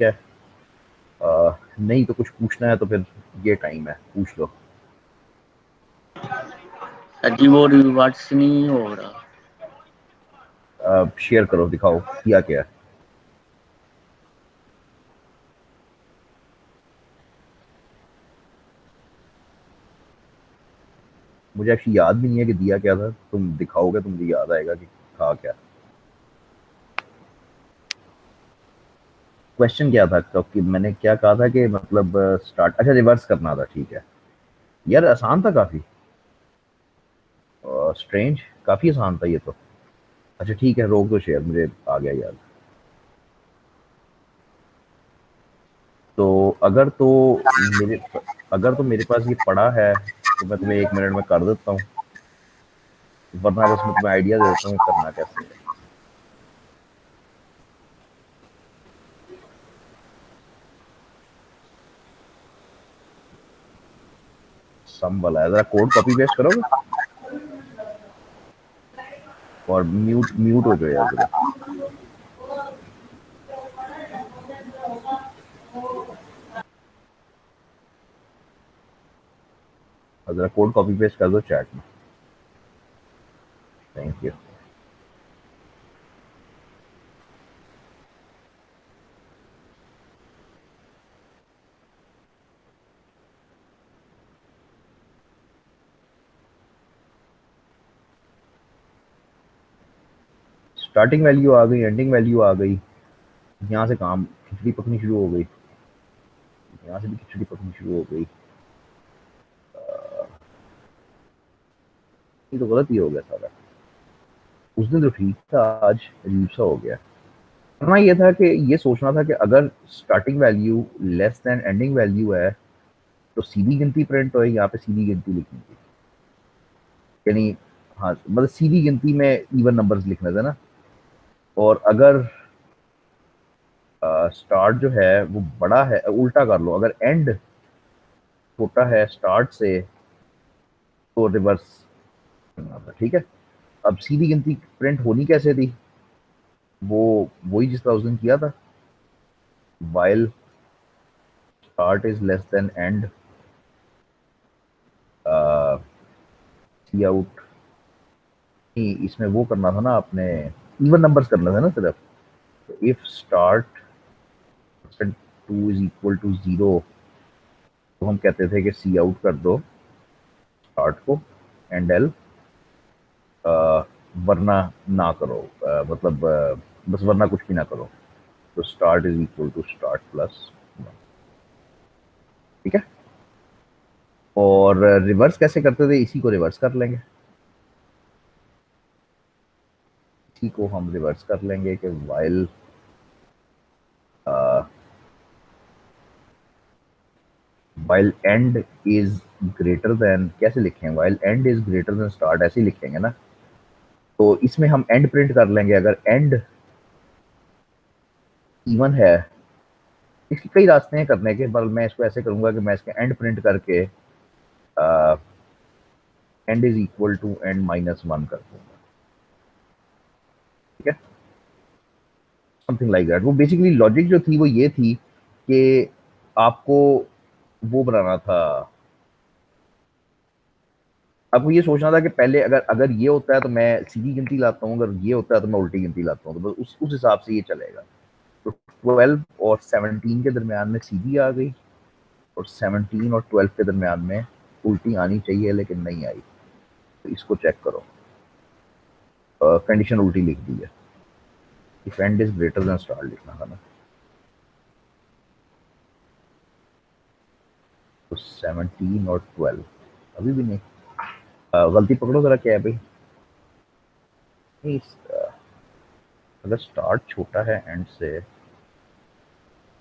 है। नहीं तो कुछ पूछना है तो फिर ये टाइम है, पूछ लो। सर जी वो रिवर्स नहीं हो रहा। शेयर करो, दिखाओ किया क्या है। मुझे एक्चुअली याद भी नहीं है कि दिया क्या था, तुम दिखाओगे तो मुझे याद आएगा कि था क्या। क्वेश्चन क्या था, तो कि मैंने क्या कहा था कि मतलब स्टार्ट, अच्छा रिवर्स करना था, ठीक है। यार आसान था काफी। स्ट्रेंज, काफी आसान था ये तो। अच्छा ठीक है, रोक दो शेयर, मुझे आ गया याद। तो मेरे अगर तो मेरे पास ये पड़ा है तो मैं तुम्हें 1 मिनट में कर देता हूँ, वरना बस मैं तुम्हें आइडिया दे देता हूँ कि करना कैसे है। सम वाला है, जरा कोड कॉपी पेस्ट करोगे और म्यूट म्यूट हो जाओ यार जरा। और जरा कोड कॉपी पेस्ट कर दो चैट में। Thank you. स्टार्टिंग वैल्यू आ गई, एंडिंग वैल्यू आ गई। यहाँ से काम खिचड़ी पकनी शुरू हो गई, यहाँ से भी खिचड़ी पकनी शुरू हो गई। ये तो गलत ही हो गया सारा। उस दिन तो ठीक था, आज अजीब सा हो गया। करना ये था कि ये सोचना था कि अगर starting value less than ending value है तो सीधी गिनती प्रिंट हो, यहाँ पे सीधी गिनती लिखनी थी। यानी हाँ, मतलब सीधी गिनती में इवन नंबर्स लिखना था ना। और अगर स्टार्ट जो है वो बड़ा है, उल्टा कर लो, अगर एंड छोटा है स्टार्ट से तो रिवर्स करना था, ठीक है। अब सीधी गिनती प्रिंट होनी कैसे थी, वो वही जिस तरह उस दिन किया था, while start is less than end, cout. इसमें वो करना था ना आपने, इवन नंबर्स करना था ना सिर्फ। If start two is equal to zero तो हम कहते थे कि सी आउट कर दो स्टार्ट को, एंड एल, वरना ना करो, मतलब बस वरना कुछ भी ना करो। तो start is equal to start plus, ठीक है। और रिवर्स कैसे करते थे, इसी को रिवर्स कर लेंगे। इसी को हम रिवर्स कर लेंगे कि while and is greater than, कैसे लिखें, while and is greater than start, ऐसे ही लिखेंगे ना। तो इसमें हम एंड प्रिंट कर लेंगे, अगर एंड इवन है। इसके कई रास्ते हैं करने के, पर मैं इसको ऐसे करूंगा कि मैं इसके एंड प्रिंट करके end is equal to end minus one कर दूंगा, ठीक है। Something like that. वो बेसिकली लॉजिक जो थी वो ये थी कि आपको वो बनाना था, आपको ये सोचना था कि पहले अगर अगर ये होता है तो मैं सीधी गिनती लाता हूँ, अगर ये होता है तो मैं उल्टी गिनती लाता हूँ, तो बस उस हिसाब से ये चलेगा। तो 12 और 17 के दरमियान में सीधी आ गई, और 17 और 12 के दरमियान में उल्टी आनी चाहिए लेकिन नहीं आई। तो इसको चेक करो, कंडीशन उल्टी लिख दी है। If and is greater than star लिखना था ना। तो 17 और 12 अभी भी नहीं। गलती पकड़ो जरा, क्या है भाई। नहीं, अगर स्टार्ट छोटा है एंड से,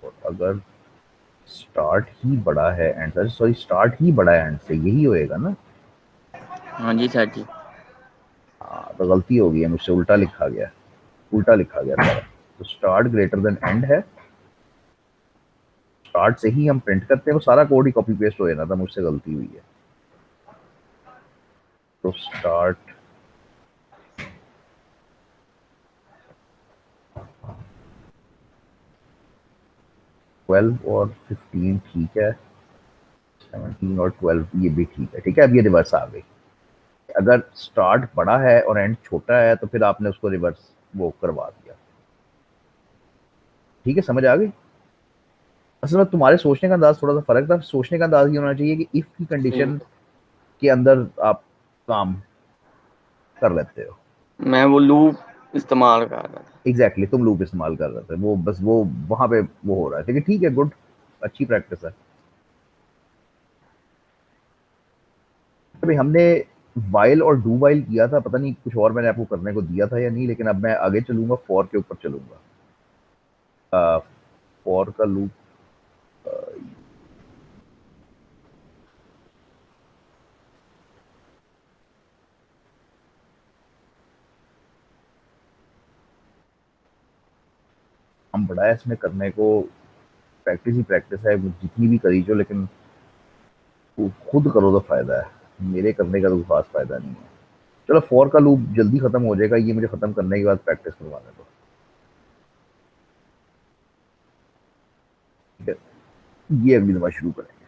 और अगर स्टार्ट ही बड़ा है एंड से, सॉरी स्टार्ट ही बड़ा है एंड से, यही होएगा ना। हाँ जी सर जी। हाँ तो गलती हो गई है मुझसे, उल्टा लिखा गया, उल्टा लिखा गया सारा। तो स्टार्ट ग्रेटर देन एंड है, स्टार्ट से ही हम प्रिंट करते हैं, वो सारा कोड ही कॉपी पेस्ट हो जाना था, मुझसे गलती हुई है। तो स्टार्ट 12 और 15 ठीक है, 17 और 12 ये भी ठीक है। ठीक है, अब ये रिवर्स आ गई। अगर स्टार्ट बड़ा है और एंड छोटा है तो फिर आपने उसको रिवर्स वो करवा दिया। ठीक है, समझ आ गई। असल में तुम्हारे सोचने का अंदाज थोड़ा सा फर्क था। सोचने का अंदाज ये होना चाहिए कि इफ की ठीक। कंडीशन के अंदर आप काम कर लेते हो। मैं वो लूप इस्तेमाल कर रहा था। एग्जैक्टली तुम लूप इस्तेमाल कर रहे थे, वो बस वो वहां पे वो हो रहा है। लेकिन ठीक है, गुड, अच्छी प्रैक्टिस है। अभी हमने वाइल और डू वाइल किया था, पता नहीं कुछ और मैंने आपको करने को दिया था या नहीं, लेकिन अब मैं आगे चलूंगा, फॉर के ऊपर चलूंगा। फॉर का लूप हम बड़ा है इसमें करने को। प्रैक्टिस ही प्रैक्टिस है, वो जितनी भी करी जो, लेकिन वो खुद करो तो फायदा है, मेरे करने का तो खास फायदा नहीं है। चलो, फॉर का लूप जल्दी खत्म हो जाएगा, ये मुझे खत्म करने के बाद प्रैक्टिस करवाने दो। ठीक है, ये अगली दफा शुरू करेंगे।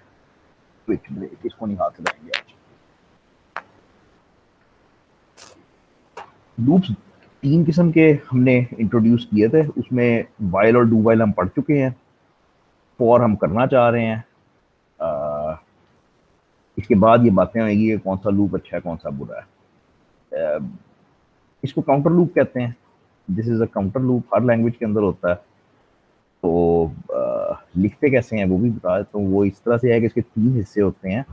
स्विच ब्रेक, इसको नहीं हाथ लगाएंगे आज। लूप्स तीन किस्म के हमने इंट्रोड्यूस किए थे, उसमें वाइल और डू वाइल हम पढ़ चुके हैं। फॉर हम करना चाह रहे हैं। अ, इसके बाद ये बातें आएगी कि कौन सा लूप अच्छा है, कौन सा बुरा है। इसको काउंटर लूप कहते हैं। This is a counter loop, her language के अंदर होता है। तो लिखते कैसे हैं वो भी बता देता हूँ। वो इस तरह से है कि इसके तीन हिस्से होते हैं।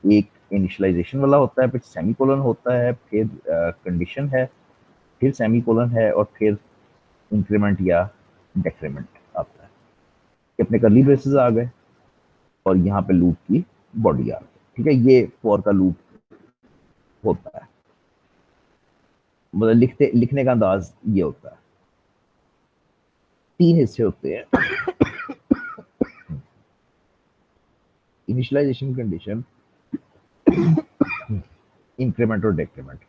एक इनिशियलाइजेशन वाला होता है, फिर सेमीकोलन होता है, फिर कंडीशन है, फिर सेमीकोलन है, और फिर इंक्रीमेंट या डेक्रीमेंट आता है। ये अपने करली ब्रेसेस आ गए और यहाँ पे लूप की बॉडी आ गई। ठीक है, ये फॉर का लूप होता है। मतलब लिखने का अंदाज ये होता है। तीन हिस्से होते हैं, इनिशियलाइजेशन, कंडीशन, इंक्रीमेंट और डेक्रीमेंट।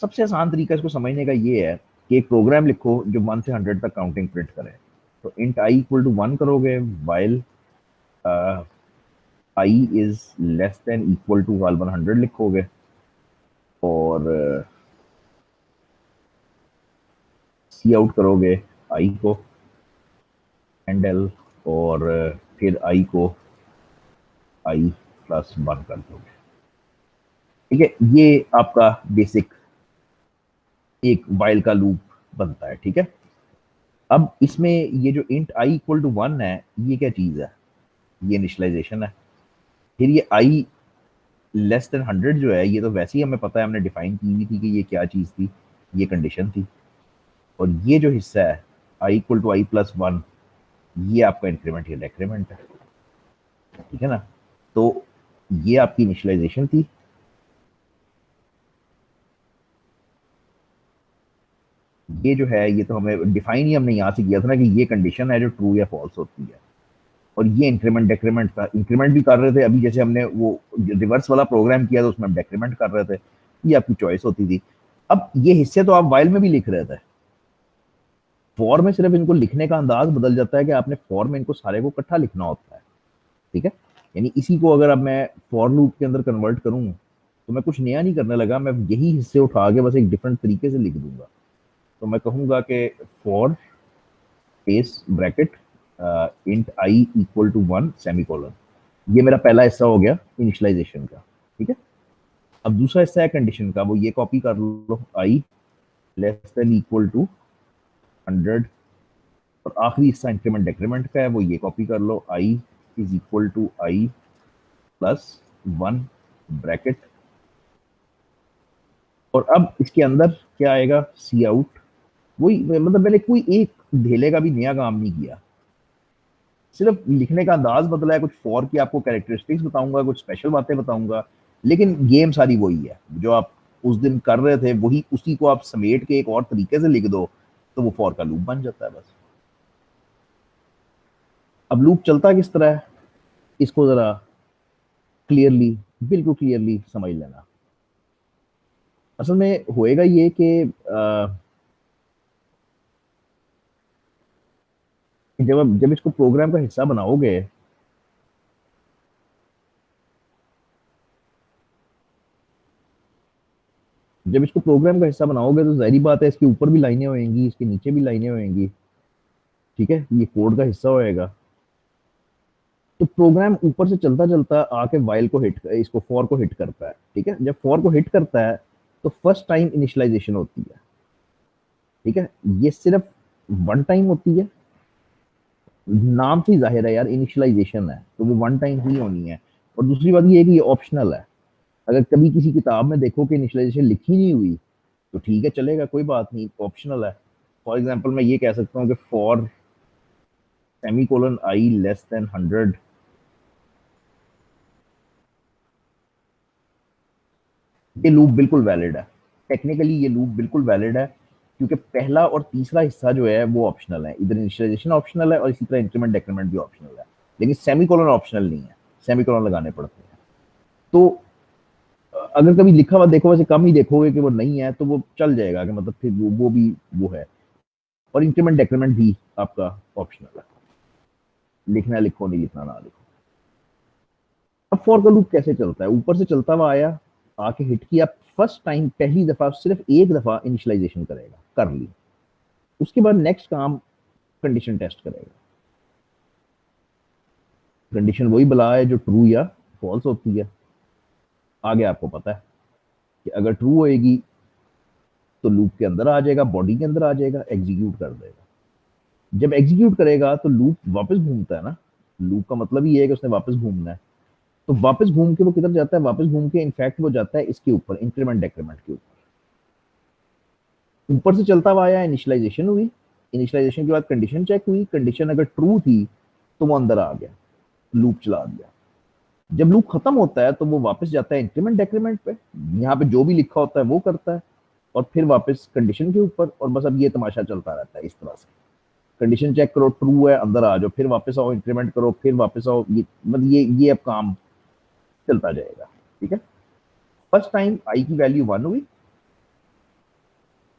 सबसे आसान तरीका इसको समझने का ये है कि एक प्रोग्राम लिखो जो 1 से 100 तक काउंटिंग प्रिंट करे। तो इंट आई इक्वल टू 1 करोगे, while i is less than equal to 100 लिखोगे, और सी आउट करोगे आई को एंड एल, और फिर आई को आई प्लस 1 कर दोगे। ठीक है, ये आपका बेसिक एक वाइल का लूप बनता है। ठीक है, अब इसमें ये जो इंट आई इक्वल टू 1 है, ये क्या चीज है? ये इनिशियलाइजेशन है। फिर ये आई लेस देन 100 जो है, ये तो वैसे ही हमें पता है, हमने डिफाइन की हुई थी कि ये क्या चीज थी, ये कंडीशन थी। और ये जो हिस्सा है आई इक्वल टू आई प्लस 1, ये आपका इंक्रीमेंट या डेक्रीमेंट है। ठीक है ना? तो ये आपकी इनिशियलाइजेशन थी। ये जो है, ये तो हमें डिफाइन ही हमने यहाँ से किया था ना कि ये कंडीशन है जो ट्रू या फॉल्स होती है। और ये इंक्रीमेंट डेक्रीमेंट था, इंक्रीमेंट भी कर रहे थे। अभी जैसे हमने वो रिवर्स वाला प्रोग्राम किया था, उसमें हम डेक्रीमेंट कर रहे थे। ये आपकी चॉइस होती थी। अब ये हिस्से तो आप वाइल में भी लिख रहे थे, फॉर में सिर्फ इनको लिखने का अंदाज बदल जाता है कि आपने फॉर में इनको सारे को इकट्ठा लिखना होता है। ठीक है, यानी इसी को अगर अब मैं फॉर लूप के अंदर कन्वर्ट करूं, तो मैं कुछ नया नहीं करने लगा, मैं यही हिस्से उठा के बस एक डिफरेंट तरीके से लिख दूंगा। तो मैं कहूंगा कि for space bracket int I equal to 1 semicolon. ये मेरा पहला हिस्सा हो गया इनिशियलाइजेशन का। ठीक है, अब दूसरा हिस्सा है कंडीशन का, वो ये कॉपी कर लो, आई लेस देन इक्वल टू 100। और आखिरी हिस्सा इंक्रीमेंट डिक्रीमेंट का है, वो ये कॉपी कर लो, I is equal to I plus 1 bracket. और अब इसके अंदर क्या आएगा? Cout. वही, मतलब मैंने कोई एक ढेले का भी नया काम नहीं किया, सिर्फ लिखने का अंदाज बदला है। कुछ फॉर की आपको कैरेक्टरिस्टिक्स बताऊंगा, कुछ स्पेशल बातें बताऊंगा, लेकिन गेम सारी वही है जो आप उस दिन कर रहे थे। वही, उसी को आप समेट के एक और तरीके से लिख दो, तो वो फॉर का लूप बन जाता है बस। अब लूप चलता किस तरह है, इसको जरा क्लियरली, बिल्कुल क्लियरली समझ लेना। असल में होएगा ये कि जब इसको प्रोग्राम का हिस्सा बनाओगे, जब इसको प्रोग्राम का हिस्सा बनाओगे तो जाहिर बात है इसके ऊपर भी लाइनें होंगी, इसके नीचे भी लाइनें होंगी। ठीक है, ये कोड का हिस्सा होएगा। तो प्रोग्राम ऊपर से चलता चलता आके वाइल को हिट, इसको फॉर को हिट करता है। ठीक है, जब फॉर को हिट करता है तो फर्स्ट टाइम इनिशियलाइजेशन होती है। ठीक है, ये सिर्फ वन टाइम होती है। नाम से ही जाहिर है यार, इनिशियलाइजेशन है तो वो वन टाइम ही होनी है। और दूसरी बात ये है कि ये ऑप्शनल है। अगर कभी किसी किताब में देखो कि इनिशियलाइजेशन लिखी नहीं हुई तो ठीक है, चलेगा, कोई बात नहीं, ऑप्शनल है। फॉर एग्जाम्पल मैं ये कह सकता हूँ कि for semi colon I less then 100, ये लूप बिल्कुल वैलिड है। टेक्निकली ये लूप बिल्कुल वैलिड है, क्योंकि पहला और तीसरा हिस्सा जो है वो ऑप्शनल है। इधर इनिशियलाइजेशन ऑप्शनल है और इसी तरह इंक्रीमेंट डेक्रीमेंट भी ऑप्शनल है। लेकिन सेमी कोलन ऑप्शनल नहीं है, सेमी कोलन लगाने पड़ते हैं। तो अगर कभी लिखा हुआ देखो, वैसे कम ही देखोगे कि वो नहीं है, तो वो चल जाएगा कि मतलब फिर वो भी वो है। और इंक्रीमेंट डेक्रीमेंट भी आपका ऑप्शनल है, लिखना है लिखो, नहीं लिखना ना लिखो। अब फॉर का लूप कैसे चलता है? ऊपर से चलता हुआ आया, आके हिट किया, फर्स्ट टाइम पहली दफा सिर्फ एक दफा इनिशियलाइजेशन करेगा, कर ली। उसके बाद नेक्स्ट काम कंडीशन टेस्ट करेगा। कंडीशन वही बला है जो ट्रू या फॉल्स होती है। आगे आपको पता है कि अगर ट्रू होएगी तो लूप के अंदर आ जाएगा, बॉडी के अंदर आ जाएगा, एग्जीक्यूट कर देगा। जब एग्जीक्यूट करेगा तो लूप वापस घूमता है ना। लूप का मतलब ही है कि उसने वापस घूमना है। तो वापस घूम के वो किधर जाता है? वापस घूम के इनफैक्ट वो जाता है इसके ऊपर, इंक्रीमेंट डेक्रीमेंट के ऊपर से चलता हुआ आया, इनिशियलाइजेशन हुई, इनिशियलाइजेशन के बाद कंडीशन चेक हुई, कंडीशन अगर ट्रू थी तो वो अंदर आ गया, लूप चला दिया। जब लूप खत्म होता है तो वो वापस जाता है इंक्रीमेंट डेक्रीमेंट पे, यहाँ पे जो भी लिखा होता है वो करता है, और फिर वापस कंडीशन के ऊपर। और बस अब ये तमाशा चलता रहता है इस तरह से। कंडीशन चेक करो, ट्रू है, अंदर आ जाओ, फिर वापस आओ, इंक्रीमेंट करो, फिर वापस आओ, ये मतलब ये अब काम चलता जाएगा। ठीक है, फर्स्ट टाइम आई की वैल्यू 1 हुई,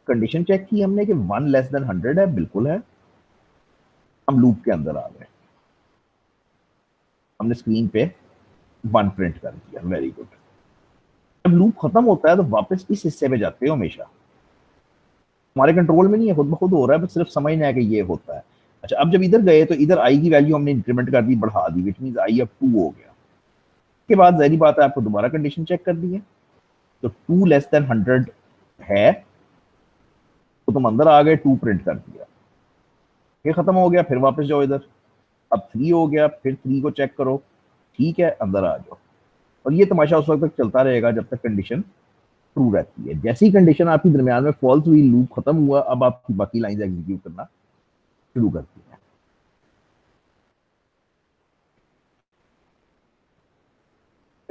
कंडीशन चेक की हमने कि 1 लेस देन 100 है, बिल्कुल है। हम लूप के अंदर आ गए, हमने स्क्रीन पे 1 प्रिंट कर दिया, वेरी गुड। जब लूप खत्म होता है तो वापस इस हिस्से पे जाते हो हमेशा। हमारे कंट्रोल में नहीं है, खुद ब खुद हो रहा है, बस सिर्फ समझना है कि ये होता है। अच्छा, अब जब इधर गए तो इधर आई की वैल्यू हमने इंक्रीमेंट कर दी, बढ़ा दी, विच मीन आई अब 2 हो गया। उसके बाद जहरी बात है, आपको दोबारा कंडीशन चेक कर दी है, तो 2 लेस देन 100 है, तो तुम अंदर आ गए, 2 प्रिंट कर दिया, ये खत्म हो गया, फिर वापस जाओ इधर। अब 3 हो गया, फिर 3 को चेक करो, ठीक है, अंदर आ जाओ। और ये तमाशा उस वक्त तक चलता रहेगा जब तक कंडीशन ट्रू रहती है। जैसी कंडीशन आपकी दरमियान में फॉल्स हुई, लूप खत्म हुआ, अब आपकी बाकी लाइंस एग्जीक्यूट करना शुरू करती है।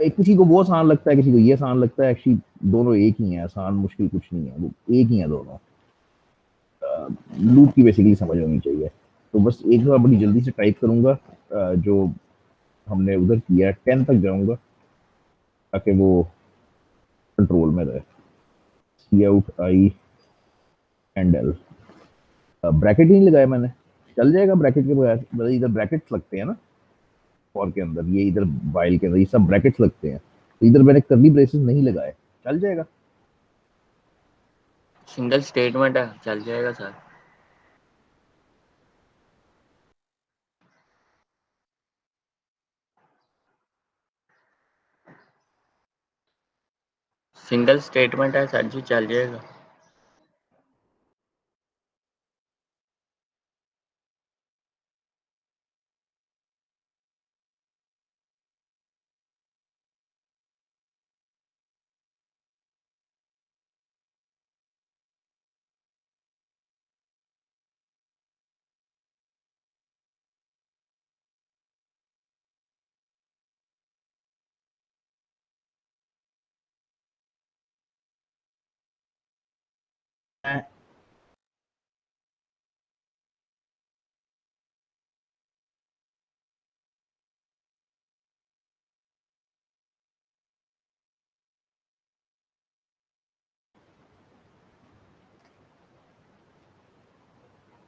किसी को वो आसान लगता है, किसी को ये आसान लगता है, एक्चुअली दोनों एक ही है, आसान मुश्किल कुछ नहीं है, वो एक ही है दोनों। लूप की बेसिकली समझ होनी चाहिए। तो बस एक बार बड़ी जल्दी से टाइप करूंगा, जो हमने उधर किया है, 10 तक जाऊंगा ताकि वो कंट्रोल में रहे। Cout I endl, bracket ही नहीं लगाया मैंने, चल जाएगा ब्रैकेट के बगैर। मतलब इधर ब्रैकेट्स लगते हैं ना फॉर के अंदर, ये इधर वाइल के अंदर ये सब ब्रैकेट्स लगते हैं, तो इधर मैंने कर्ली ब्रेसेस नहीं लगाए, चल जाएगा। सिंगल स्टेटमेंट है, चल जाएगा सर। सिंगल स्टेटमेंट है सर जी, चल जाएगा।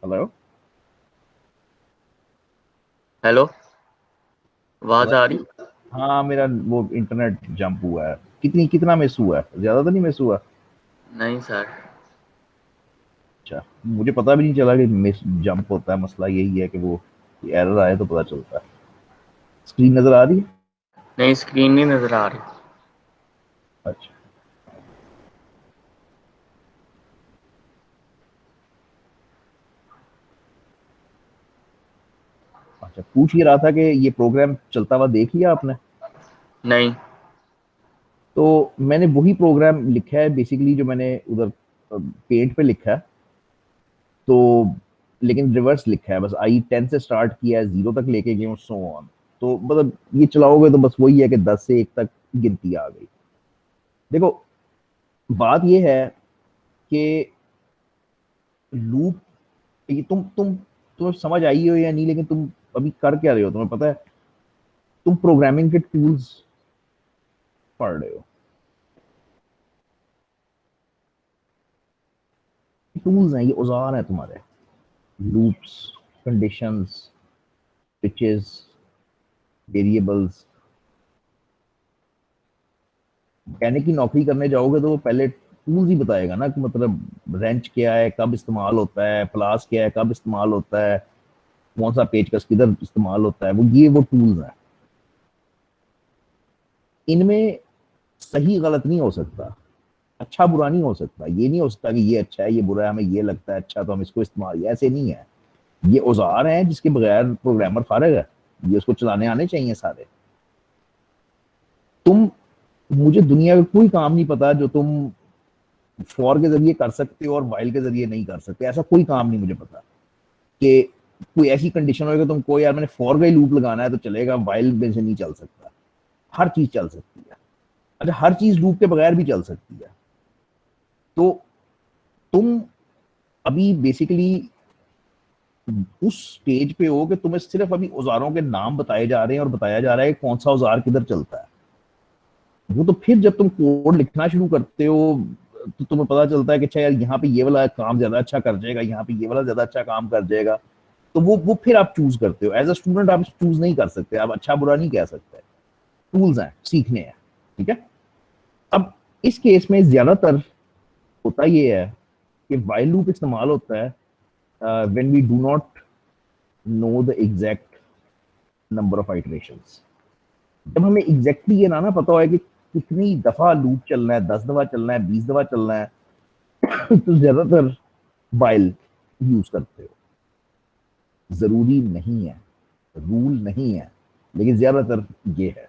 हेलो, हेलो, आवाज आ रही? हाँ, मेरा वो इंटरनेट जंप हुआ है। कितना मिस हुआ है? ज्यादा तो नहीं मिस हुआ? नहीं सर। अच्छा, मुझे पता भी नहीं चला कि मिस जंप होता है। मसला यही है कि वो एरर आए तो पता चलता है। स्क्रीन नजर आ रही है? नहीं, स्क्रीन नहीं नजर आ रही। अच्छा। अच्छा, पूछ ही रहा था कि ये प्रोग्राम चलता हुआ देख लिया आपने? नहीं। तो मैंने वही प्रोग्राम लिखा है बेसिकली, जो मैंने उधर पेंट पे लिखा है। तो लेकिन रिवर्स लिखा है, बस I10 से स्टार्ट किया है, 0 तक लेके गए, सो ऑन। तो मतलब ये चलाओगे तो बस वही है कि 10 से 1 तक गिनती आ गई। देखो, बात ये है कि लूप, ये तुम्हें समझ आई हो या नहीं, लेकिन तुम अभी कर क्या रहे हो तुम्हें पता है? तुम प्रोग्रामिंग के टूल्स पढ़ रहे हो। टूल्स हैं, ये औजार हैं तुम्हारे। Loops, conditions, switches, variables. Mechanic की नौकरी करने जाओगे तो वो पहले टूल्स ही बताएगा ना, कि मतलब रेंच क्या है, कब इस्तेमाल होता है, प्लास क्या है, कब इस्तेमाल होता है, कौन सा पेचकस किधर इस्तेमाल होता है। वो टूल्स हैं। इनमें सही गलत नहीं हो सकता, अच्छा बुरा नहीं हो सकता। ये नहीं हो सकता कि ये अच्छा है, ये बुरा है, हमें ये लगता है अच्छा तो हम इसको इस्तेमाल, ऐसे नहीं है। ये औजार हैं जिसके बगैर प्रोग्रामर फारग है। ये उसको चलाने आने चाहिए सारे। तुम मुझे दुनिया का कोई काम नहीं पता जो तुम फॉर के जरिए कर सकते हो और वाइल के जरिए नहीं कर सकते। ऐसा कोई काम नहीं मुझे पता कि कोई ऐसी कंडीशन होगी तुमको यार मैंने फॉर का ही लूप लगाना है तो चलेगा, वाइल में से नहीं चल सकता। हर चीज चल सकती है। अच्छा, हर चीज लूप के बगैर भी चल सकती है। तो तुम अभी बेसिकली उस स्टेज पे हो कि तुम्हें सिर्फ अभी औजारों के नाम बताए जा रहे हैं और बताया जा रहा है कि कौन सा औजार किधर चलता है। वो तो फिर जब तुम कोड लिखना शुरू करते हो तो तुम्हें पता चलता है कि अच्छा यार, यहाँ पे ये वाला काम ज्यादा अच्छा कर जाएगा, यहाँ पे ये वाला ज्यादा अच्छा काम कर जाएगा। तो वो फिर आप चूज करते हो। एज अ स्टूडेंट आप चूज नहीं कर सकते, आप अच्छा बुरा नहीं कह सकते। टूल्स हैं, सीखने हैं। ठीक है। अब इस केस में ज्यादातर होता ये है कि वाइल लूप इस्तेमाल होता है when we do not know the exact number of iterations. जब हमें एग्जैक्टली ये ना पता है कि कितनी दफा लूप चलना है, 10 दफा चलना है, 20 दफा चलना है, तो ज्यादातर वाइल यूज करते हो। जरूरी नहीं है, रूल नहीं है, लेकिन ज्यादातर ये है।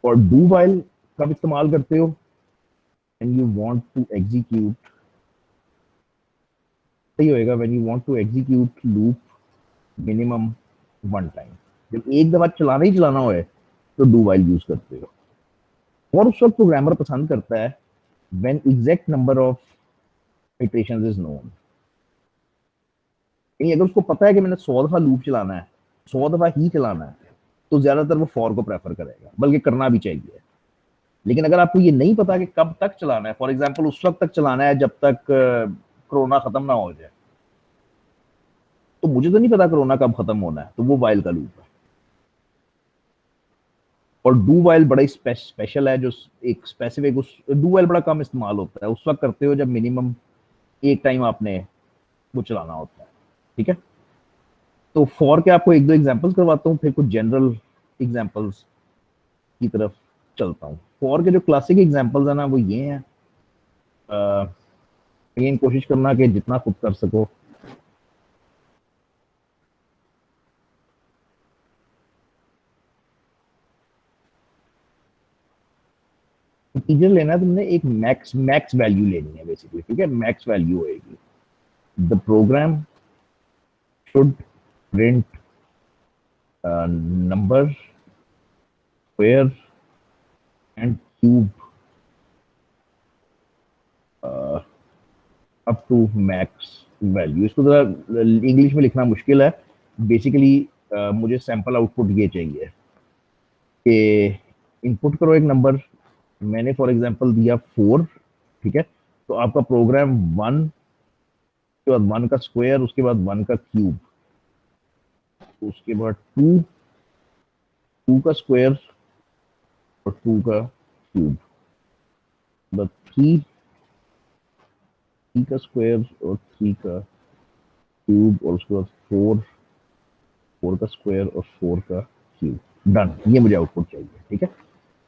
और डू वाइल कब इस्तेमाल करते हो? And you want to execute, सही होएगा, when you want to execute loop minimum 1 time. जब एक दफा चलाना ही चलाना हो तो डू वाइल यूज करते हो। और उस वक्त प्रोग्रामर पसंद करता है when exact number of iterations is known. यानी अगर उसको पता है कि मैंने 100 दफा लूप चलाना है, 100 दफा ही चलाना है, तो ज्यादातर वो फॉर को प्रेफर करेगा, बल्कि करना भी चाहिए। लेकिन अगर आपको ये नहीं पता कि कब तक चलाना है, फॉर एग्जाम्पल उस वक्त तक चलाना है जब तक कोरोना खत्म ना हो जाए, तो मुझे तो नहीं पता कोरोना कब खत्म होना है, तो वो वाइल का लूप है। और डू वाइल बड़ा ही स्पेशल है, जो एक स्पेसिफिक, उस डू वाइल बड़ा कम इस्तेमाल होता है, उस वक्त करते हो जब मिनिमम एक टाइम आपने वो चलाना होता है। ठीक है। तो फॉर के आपको एक दो एग्जांपल्स करवाता हूँ, फिर कुछ जनरल एग्जांपल्स की तरफ चलता हूँ। फॉर के जो क्लासिक एग्जांपल्स है ना, वो ये हैं। अगेन कोशिश करना कि जितना खुद कर सको। इंटीजर लेना है तुमने, एक मैक्स मैक्स वैल्यू लेनी है बेसिकली। ठीक है, मैक्स वैल्यू होएगी। The program should print number, square and cube up to max value. इसको जरा इंग्लिश में लिखना मुश्किल है। बेसिकली मुझे सैंपल आउटपुट ये चाहिए कि इनपुट करो एक नंबर। मैंने फॉर एग्जांपल दिया 4। ठीक है। तो आपका प्रोग्राम 1 के बाद 1 का स्क्वायर, उसके बाद 1 का क्यूब, उसके बाद 2, 2 का स्क्वायर और 2 का क्यूब, 3, 3 का स्क्वायर और 3 का क्यूब, और उसके बाद 4, 4 का स्क्वायर और 4 का क्यूब। डन, ये मुझे आउटपुट चाहिए। ठीक है,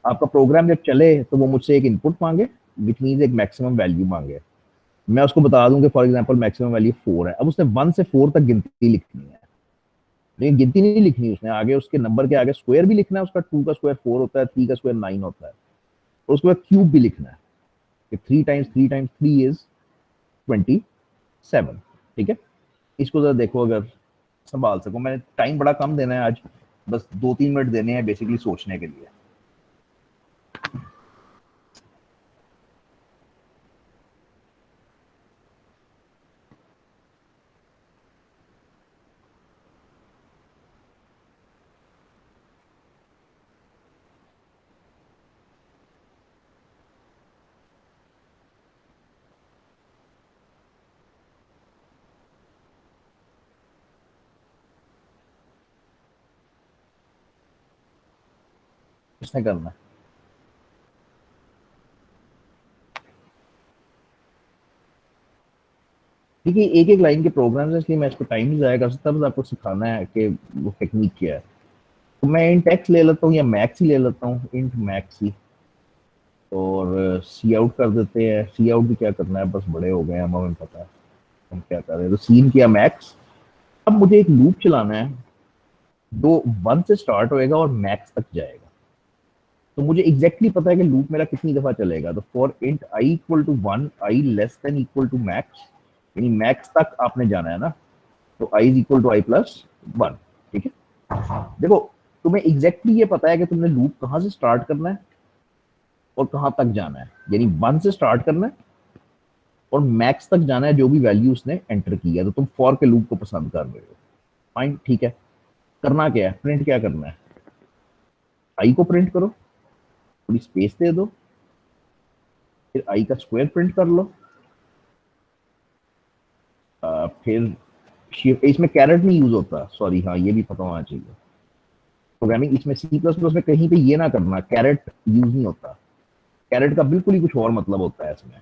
आपका प्रोग्राम जब चले तो वो मुझसे एक इनपुट मांगे, विच मीन्स एक मैक्सिमम वैल्यू मांगे। मैं उसको बता दूं कि फॉर एग्जांपल मैक्सिमम वैल्यू 4 है। अब उसने 1 से 4 तक गिनती लिखनी है, लेकिन गिनती नहीं लिखनी उसने, आगे उसके नंबर के आगे स्क्वायर भी लिखना है उसका। 2 का स्क्वायर 4 होता है, 3 का स्क्वायर 9 होता है, और उसके बाद क्यूब भी लिखना है कि 3 टाइम्स 3 टाइम्स 3 इज 27। ठीक है, इसको जरा देखो, अगर संभाल सको। मैंने टाइम बड़ा कम देना है आज, बस 2-3 मिनट देने हैं बेसिकली सोचने के लिए। किसने करना है? ठीक है, एक एक लाइन के प्रोग्राम है, इसलिए मैं इसको टाइम नहीं जाया कर सकता, बस आपको सिखाना है कि वो टेक्निक क्या है। तो मैं इंट एक्स ले लेता हूँ या मैक्स ही ले लेता हूँ, इंट मैक्स ही, और सी आउट कर देते हैं। सी आउट भी क्या करना है, बस बड़े हो गए हैं हमें पता है हम क्या कर रहे हैं। तो सीन किया मैक्स। अब मुझे एक लूप चलाना है, जो 1 से स्टार्ट होएगा और मैक्स तक जाएगा। तो मुझे एग्जैक्टली पता है कि लूप मेरा कितनी दफा चलेगा। तो for int I equal to 1, I less than equal to max, यानी मैक्स तक आपने जाना है ना, तो I is equal to I plus 1। ठीक है, देखो तुम्हें एग्जैक्टली ये पता है कि तुमने लूप कहाँ से स्टार्ट करना है और कहाँ तक जाना है, यानी 1 से स्टार्ट करना है और मैक्स तक जाना है जो भी वैल्यू उसने एंटर की है। तो तुम फॉर के लूप को पसंद कर रहे हो, फाइन, ठीक है। करना क्या है, प्रिंट क्या करना है, आई को प्रिंट करो, थोड़ी स्पेस दे दो, फिर आई का स्क्वायर प्रिंट कर लो, फिर इसमें कैरेट नहीं यूज होता, सॉरी, हाँ ये भी पता होना चाहिए। प्रोग्रामिंग इसमें सी प्लस प्लस में कहीं पे ये ना करना, कैरेट यूज नहीं होता। कैरेट का बिल्कुल ही कुछ और मतलब होता है इसमें।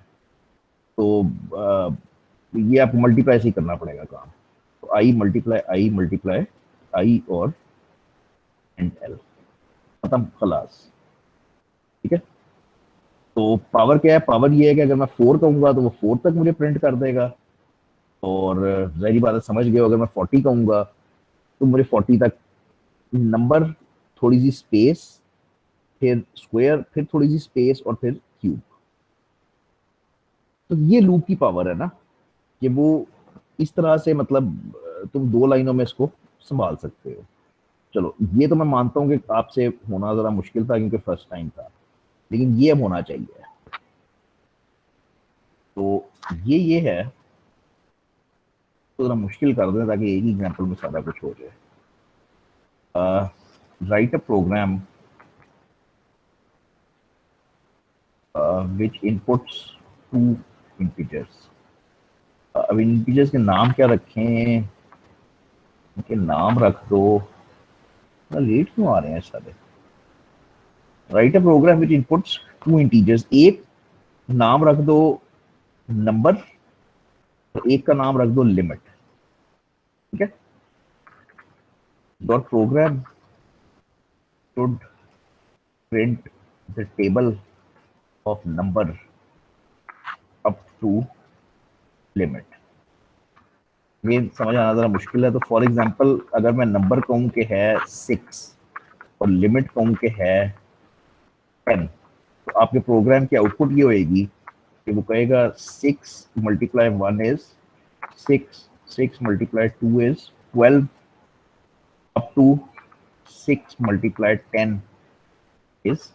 तो ये आपको मल्टीप्लाई से ही करना पड़ेगा काम। तो आई मल्टीप्लाई आई मल्टीप्लाई आई और एंड एल, खत्म, खलास। ठीक है, तो पावर क्या है, पावर ये है कि अगर मैं 4 कहूंगा तो वो 4 तक मुझे प्रिंट कर देगा, और जाहिर बात है समझ गए, अगर मैं 40 कहूंगा तो मुझे 40 तक नंबर, थोड़ी सी स्पेस, फिर स्क्वायर, फिर थोड़ी सी स्पेस और फिर क्यूब। तो ये लूप की पावर है ना, कि वो इस तरह से, मतलब तुम 2 लाइनों में इसको संभाल सकते हो। चलो ये तो मैं मानता हूँ कि आपसे होना जरा मुश्किल था क्योंकि फर्स्ट टाइम था, लेकिन ये अब होना चाहिए। तो ये है, तो जरा मुश्किल कर दें ताकि एक ही एग्जाम्पल में सारा कुछ हो जाए। Write a program which inputs 2 integers। अब इंटीजर्स के नाम क्या रखें, इनके नाम रख दो, लेट क्यों आ रहे हैं सारे। Right a programme which inputs 2 integers, एक नाम रख दो नंबर और एक का नाम रख दो लिमिट। ठीक है, your program should print the table of number up to limit. ये समझ आना जरा मुश्किल है। तो फॉर एग्जांपल अगर मैं नंबर कहूँ कि है 6 और लिमिट कहूँ कि है 10, तो आपके प्रोग्राम की आउटपुट ये होएगी कि वो कहेगा 6 multiply 1 is 6, 6 multiply 2 is 12, up to 6 multiply 10 is,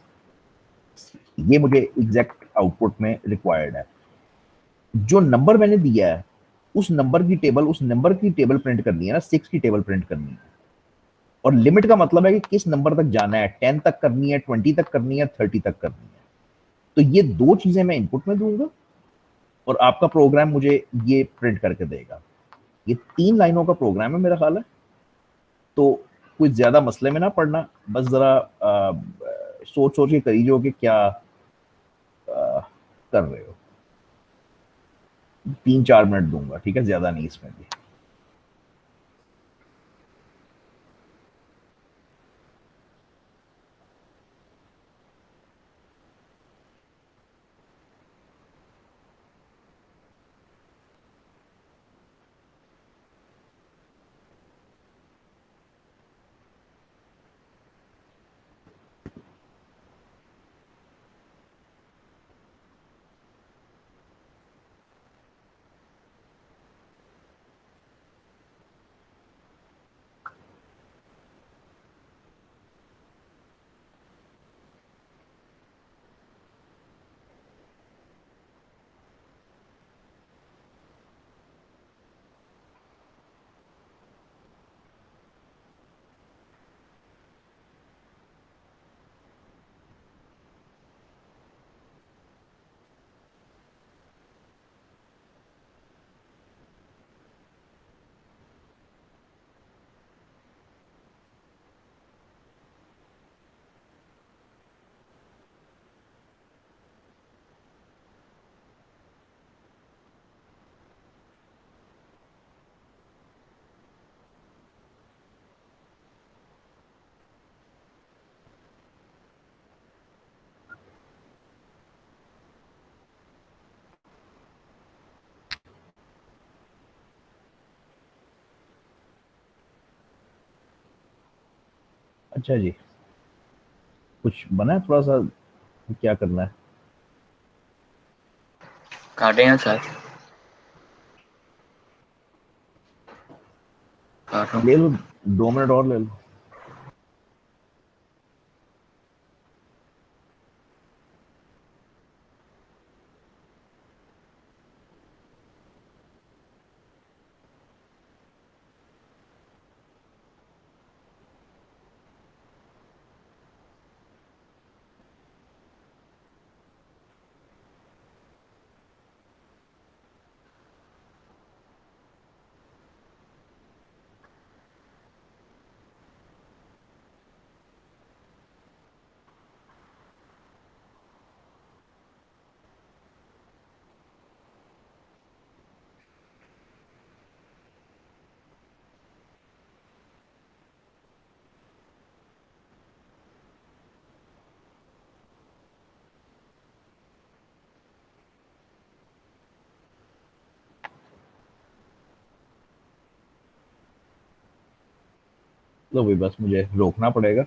ये मुझे एग्जैक्ट आउटपुट में रिक्वायर्ड है। जो नंबर मैंने दिया है उस नंबर की टेबल, उस नंबर की टेबल प्रिंट करनी है ना, 6 की टेबल प्रिंट करनी है। और लिमिट का मतलब है कि किस नंबर तक जाना है, 10 तक करनी है, 20 तक करनी है, 30 तक करनी है। तो ये 2 चीजें मैं इनपुट में दूंगा और आपका प्रोग्राम मुझे ये प्रिंट करके देगा। ये 3 लाइनों का प्रोग्राम है मेरा ख्याल है। तो कुछ ज्यादा मसले में ना पड़ना, बस जरा सोच सोच के करिए कि क्या कर रहे हो। 3-4 मिनट दूंगा, ठीक है, ज्यादा नहीं इसमें भी। अच्छा जी, कुछ बना है थोड़ा सा, क्या करना है? काटे हैं सर, काटो। ले लो, 2 मिनट और ले लो। लो भाई, बस मुझे रोकना पड़ेगा।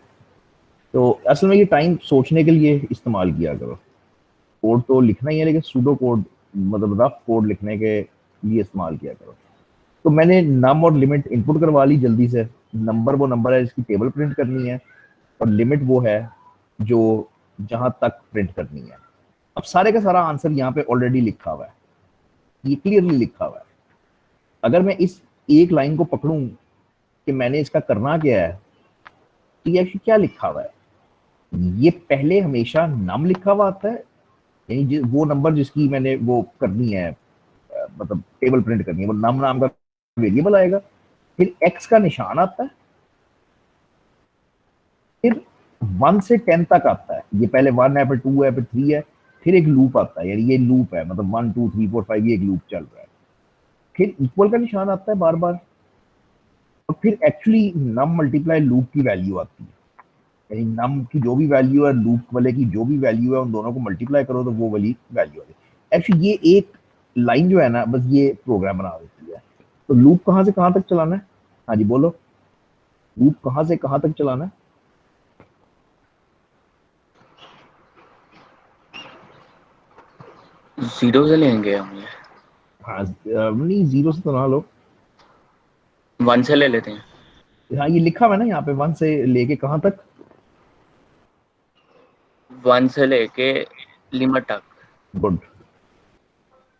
तो असल में ये टाइम सोचने के लिए इस्तेमाल किया करो। कोड तो लिखना ही है, लेकिन सूडो कोड, मतलब रफ कोड लिखने के लिए इस्तेमाल किया करो। तो मैंने नम और लिमिट इनपुट करवा ली जल्दी से। नंबर वो नंबर है जिसकी टेबल प्रिंट करनी है, और लिमिट वो है जो जहां तक प्रिंट करनी है। अब सारे का सारा आंसर यहाँ पे ऑलरेडी लिखा हुआ है, ये क्लियरली लिखा हुआ है। अगर मैं इस एक लाइन को पकड़ूं कि मैंने इसका करना क्या है, तो ये एक्चुअली क्या लिखा हुआ है? ये पहले हमेशा नम लिखा हुआ आता है, यानी वो नंबर जिसकी मैंने वो करनी है, मतलब टेबल प्रिंट करनी है, वो नम नाम का वेरिएबल आएगा। फिर एक्स का निशान आता है, फिर 1 से 10 तक आता है। ये पहले 1 है, फिर 2 है, फिर 3 है, फिर एक लूप आता है, यानी ये लूप है, मतलब 1 2 3 4 5, ये एक लूप चल रहा है। फिर इक्वल का निशान आता है बार बार, और फिर एक्चुअली नम मल्टीप्लाई लूप की वैल्यू आती है, यानी नम की जो भी वैल्यू है, लूप वाले की जो भी वैल्यू है, उन दोनों को मल्टीप्लाई करो तो वो वाली वैल्यू आती है। एक्चुअली ये एक लाइन जो है ना, बस ये प्रोग्राम बना देती है। तो लूप कहाँ से कहाँ तक चलाना है? हाँ जी बोलो, लूप कहाँ से कहाँ तक चलाना है? जीरो से लेंगे हम ये, हाँ, नहीं, जीरो से तो ना लो। 1 से ले लेते हैं। हाँ, ये लिखा हुआ है ना यहाँ पे, 1 से लेके कहाँ तक? 1 से लेके लिमिट तक। गुड,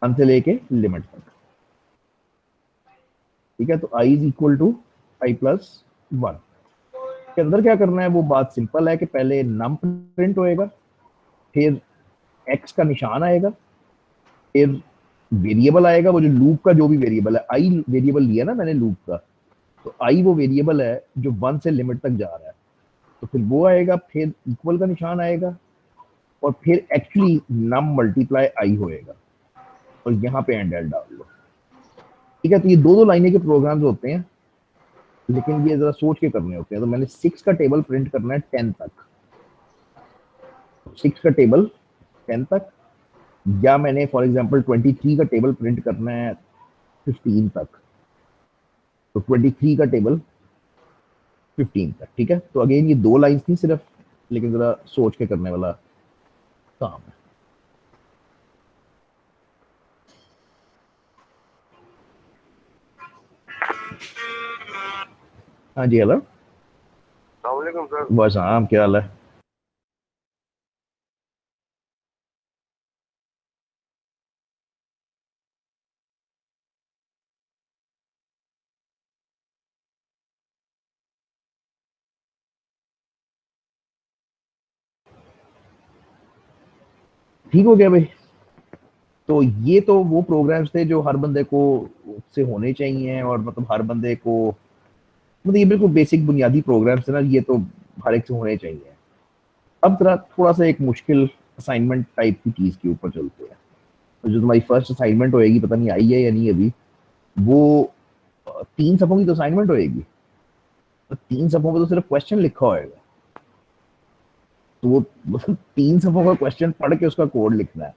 1 से लेके लिमिट तक। ठीक है, तो I is equal to i+1। के अंदर क्या करना है, वो बात सिंपल है कि पहले नम प्रिंट होएगा, फिर एक्स का निशान आएगा, फिर वेरिएबल आएगा, वो जो लूप का जो भी वेरिएबल है, आई वेरिएबल लिया ना मैंने लूप का, तो आई वो वेरिएबल है जो 1 से लिमिट तक जा रहा है, तो फिर वो आएगा, फिर इक्वल का निशान आएगा, और फिर एक्चुअली नम मल्टीप्लाई आई होएगा, और यहाँ पे एंड एल डाल लो। ठीक है, तो ये दो दो लाइनें के प्रोग्राम्स होते हैं, लेकिन ये जरा सोच के करने होते हैं। तो मैंने 6 का टेबल प्रिंट करना है 10 तक, 6 का टेबल 10 तक, या मैंने फॉर एग्जांपल 23 का टेबल प्रिंट करना है 15 तक, तो 23 का टेबल 15 तक। ठीक है, तो अगेन ये दो लाइंस थी सिर्फ, लेकिन जरा सोच के करने वाला काम है। हाँ जी, हेलो। सर। बस हाँ, क्या हाल है? ठीक हो गया भाई। तो ये तो वो प्रोग्राम्स थे जो हर बंदे को से होने चाहिए, और मतलब हर बंदे को, मतलब ये बिल्कुल बेसिक बुनियादी प्रोग्राम्स है ना, ये तो हर एक से होने चाहिए। अब जरा थोड़ा सा एक मुश्किल असाइनमेंट टाइप की चीज के ऊपर चलते हैं। तो जो तुम्हारी फर्स्ट असाइनमेंट होएगी, पता नहीं आई है या नहीं अभी, वो 3 सफ़ों की तो असाइनमेंट होएगी। तो 3 सफ़ों में तो सिर्फ क्वेश्चन लिखा होएगा, तो वो मतलब 3 सफ़ों का क्वेश्चन पढ़ के उसका कोड लिखना है।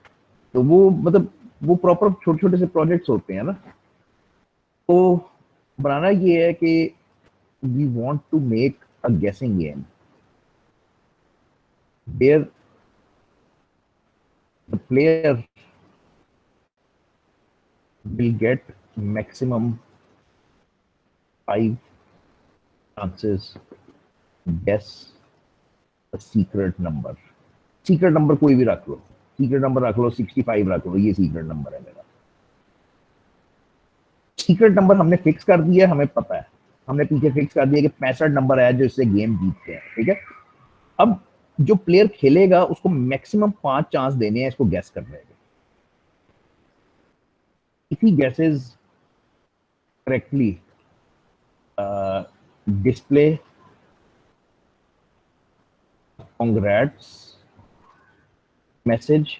तो वो मतलब वो प्रॉपर छोटे छोटे से प्रोजेक्ट्स होते हैं ना। तो बनाना ये है कि we want to make a guessing game where the player will get maximum 5 chances to guess a secret number. Secret number कोई भी रख लो, सीक्रेट नंबर रख लो 65 रख लो, ये सीक्रेट नंबर है मेरा। सीक्रेट नंबर हमने फिक्स कर दिया, हमें पता है, हमने पीछे फिक्स कर दिया कि 65 नंबर है जो इससे गेम जीतते हैं। ठीक है, अब जो प्लेयर खेलेगा उसको मैक्सिमम 5 चांस देने हैं इसको गैस करने के। If he guesses correctly, display congrats message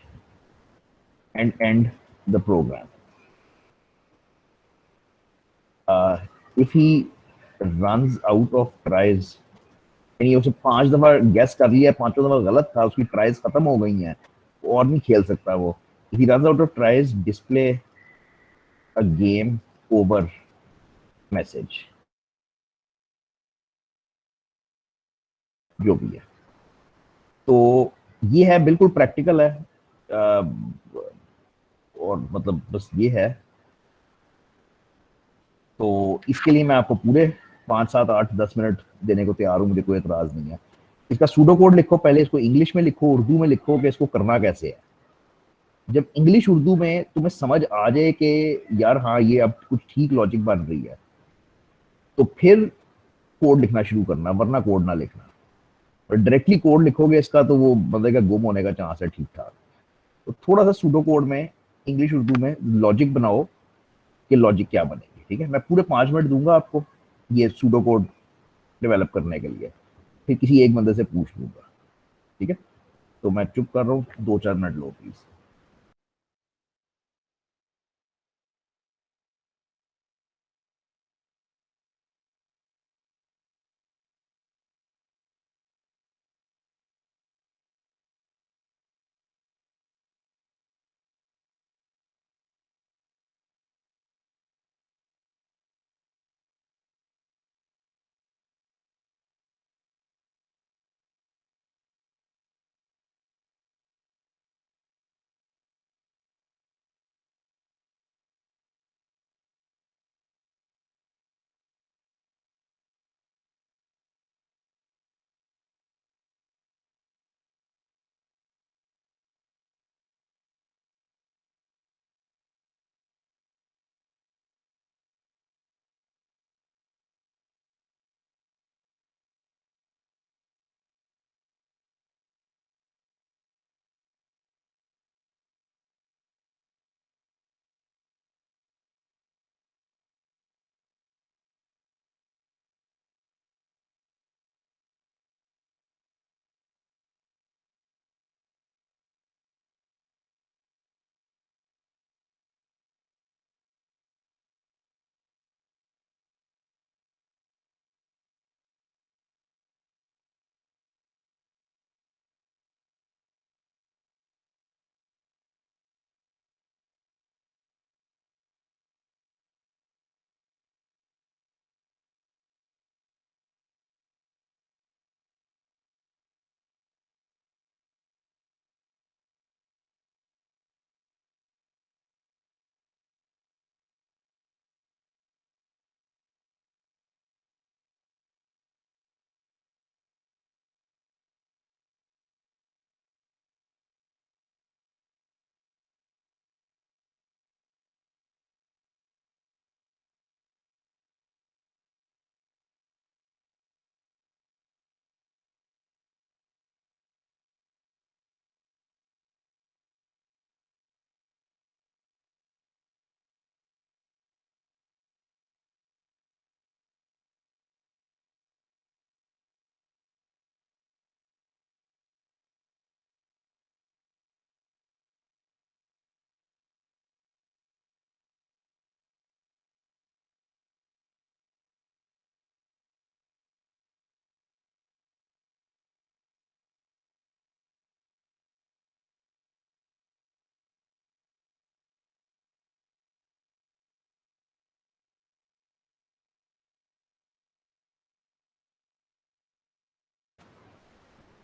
and end the program. If he runs out of tries, यानी उसे 5 दफा गैस कर लिया, पांचों दफा गलत था, उसकी ट्राइज खत्म हो गई हैं, और नहीं खेल सकता वो। If he runs out of tries, display a game over message, जो भी है। तो ये है, बिल्कुल प्रैक्टिकल है। और मतलब बस ये है। तो इसके लिए मैं आपको पूरे 5 7 8 10 मिनट देने को तैयार हूँ, मुझे कोई एतराज नहीं है। इसका सूडो कोड लिखो, पहले इसको इंग्लिश में लिखो, उर्दू में लिखो कि इसको करना कैसे है। जब इंग्लिश उर्दू में तुम्हें समझ आ जाए कि यार हाँ ये अब कुछ ठीक लॉजिक बन रही है, तो फिर कोड लिखना शुरू करना, वरना कोड ना लिखना। और डायरेक्टली कोड लिखोगे इसका तो वो बंदे का गुम होने का चांस है ठीक ठाक। तो थोड़ा सा सूडो कोड में इंग्लिश उर्दू में लॉजिक बनाओ कि लॉजिक क्या बनेगी। ठीक है, मैं पूरे 5 मिनट दूंगा आपको ये सूडो कोड डेवलप करने के लिए, फिर किसी एक बंदे से पूछ लूंगा। ठीक है, तो मैं चुप कर रहा हूँ, 2 4 मिनट लो प्लीज।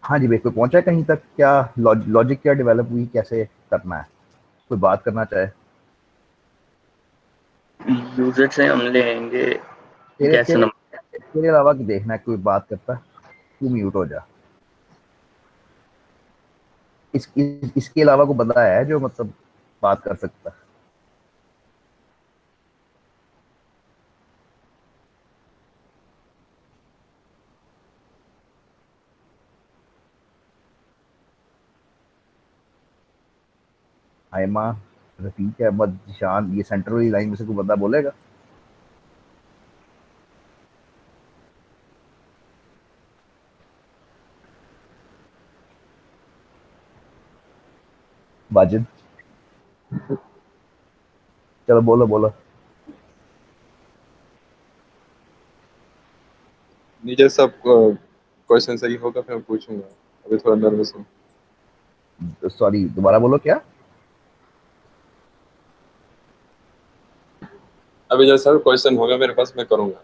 हाँ जी भाई, कोई पहुंचा है कहीं तक? क्या लॉजिक क्या डेवलप हुई, कैसे करना है? कोई बात करना चाहे? यूजर से हम लेंगे तेरे गैस तेरे नंबर। तेरे अलावा कि देखना है कोई बात करता है, तू म्यूट हो जा। इसके अलावा कोई बंदा है जो मतलब बात कर सकता है? आयमा, रफीक अहमद, जिशान, ये सेंटर वाली लाइन में से कोई बंदा बोलेगा? वाजिद, चलो बोलो बोलो। नीचे सब क्वेश्चन सही होगा फिर मैं पूछूंगा। अभी थोड़ा नर्वस हूँ। सॉरी, दोबारा बोलो क्या? अभी जैसा भी क्वेश्चन होगा मेरे पास मैं करूंगा।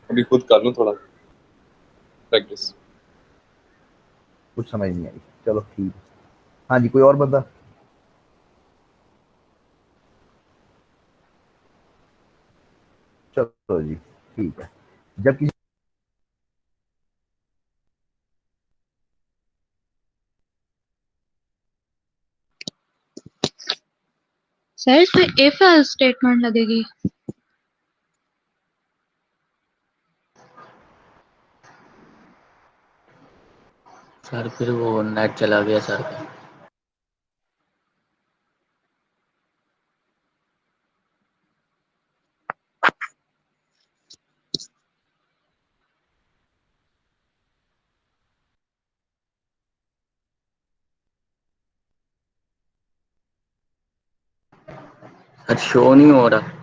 अभी खुद कर लूँ थोड़ा प्रैक्टिस। कुछ समझ नहीं आई, चलो ठीक है। हाँ जी, कोई और बंदा? चलो जी, ठीक है। जब किसी सर इसमें इफ एल्स स्टेटमेंट लगेगी। सर फिर वो नेट चला गया सर का। सर शो नहीं हो रहा।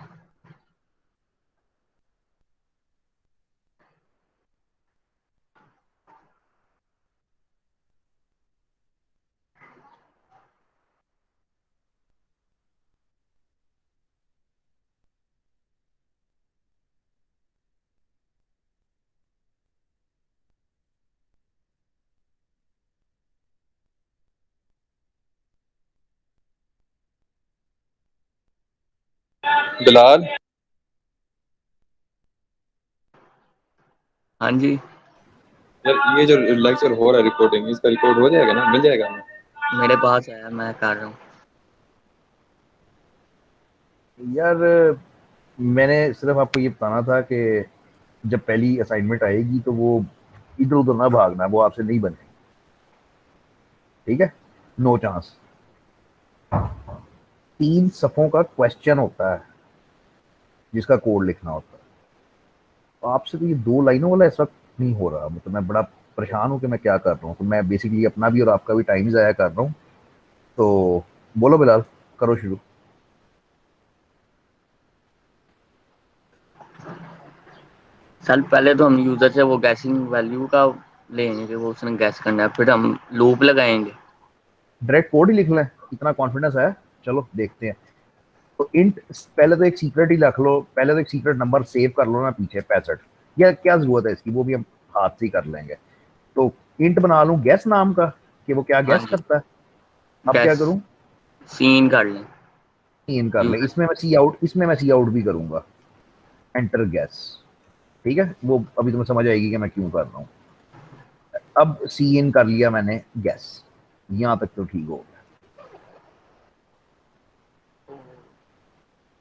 बिलाल, हाँ जी, यार ये जो लेक्चर हो रहा है रिकॉर्डिंग, इसका रिकॉर्ड हो जाएगा ना? मिल जाएगा हमें? मेरे पास आया, मैं कर रहा हूँ। यार, मैंने सिर्फ आपको ये बताना था कि जब पहली असाइनमेंट आएगी तो वो इधर उधर ना भागना, वो आपसे नहीं बनेगी, ठीक है? No chance. 3 सफ़ों का क्वेश्चन होता है जिसका कोड लिखना होता है। तो आपसे तो ये 2 लाइनों वाला इस वक्त नहीं हो रहा, मतलब मैं बड़ा परेशान हूँ कि मैं क्या कर रहा हूँ। तो मैं बेसिकली अपना भी और आपका भी टाइम ज़ाया कर रहा हूँ। तो बोलो बिलाल, करो शुरू। सर पहले तो हम यूजर से वो गैसिंग वैल्यू का लेंगे, वो उसने गैस करना है, फिर हम लूप लगाएंगे। डायरेक्ट कोड ही लिख लें, इतना कॉन्फिडेंस है? चलो देखते हैं। तो इंट, पहले तो एक सीक्रेट ही रख लो, पहले तो एक सीक्रेट नंबर सेव कर लो ना पीछे, 65। या क्या जरूरत है इसकी, वो भी हम हाथ से ही कर लेंगे। तो इंट बना लूं गैस नाम का, कि वो क्या हाँ गैस जी, करता है। अब क्या गैस करूं? सीन कर लें। इन कर ले, यूजर इसमें मैं सी आउट भी करूंगा। एंटर गैस, ठीक है? वो अभी तुम्हें समझ आएगी कि मैं क्यों कर रहा हूँ। अब सी इन कर लिया मैंने गैस, यहां तक तो ठीक हो गया।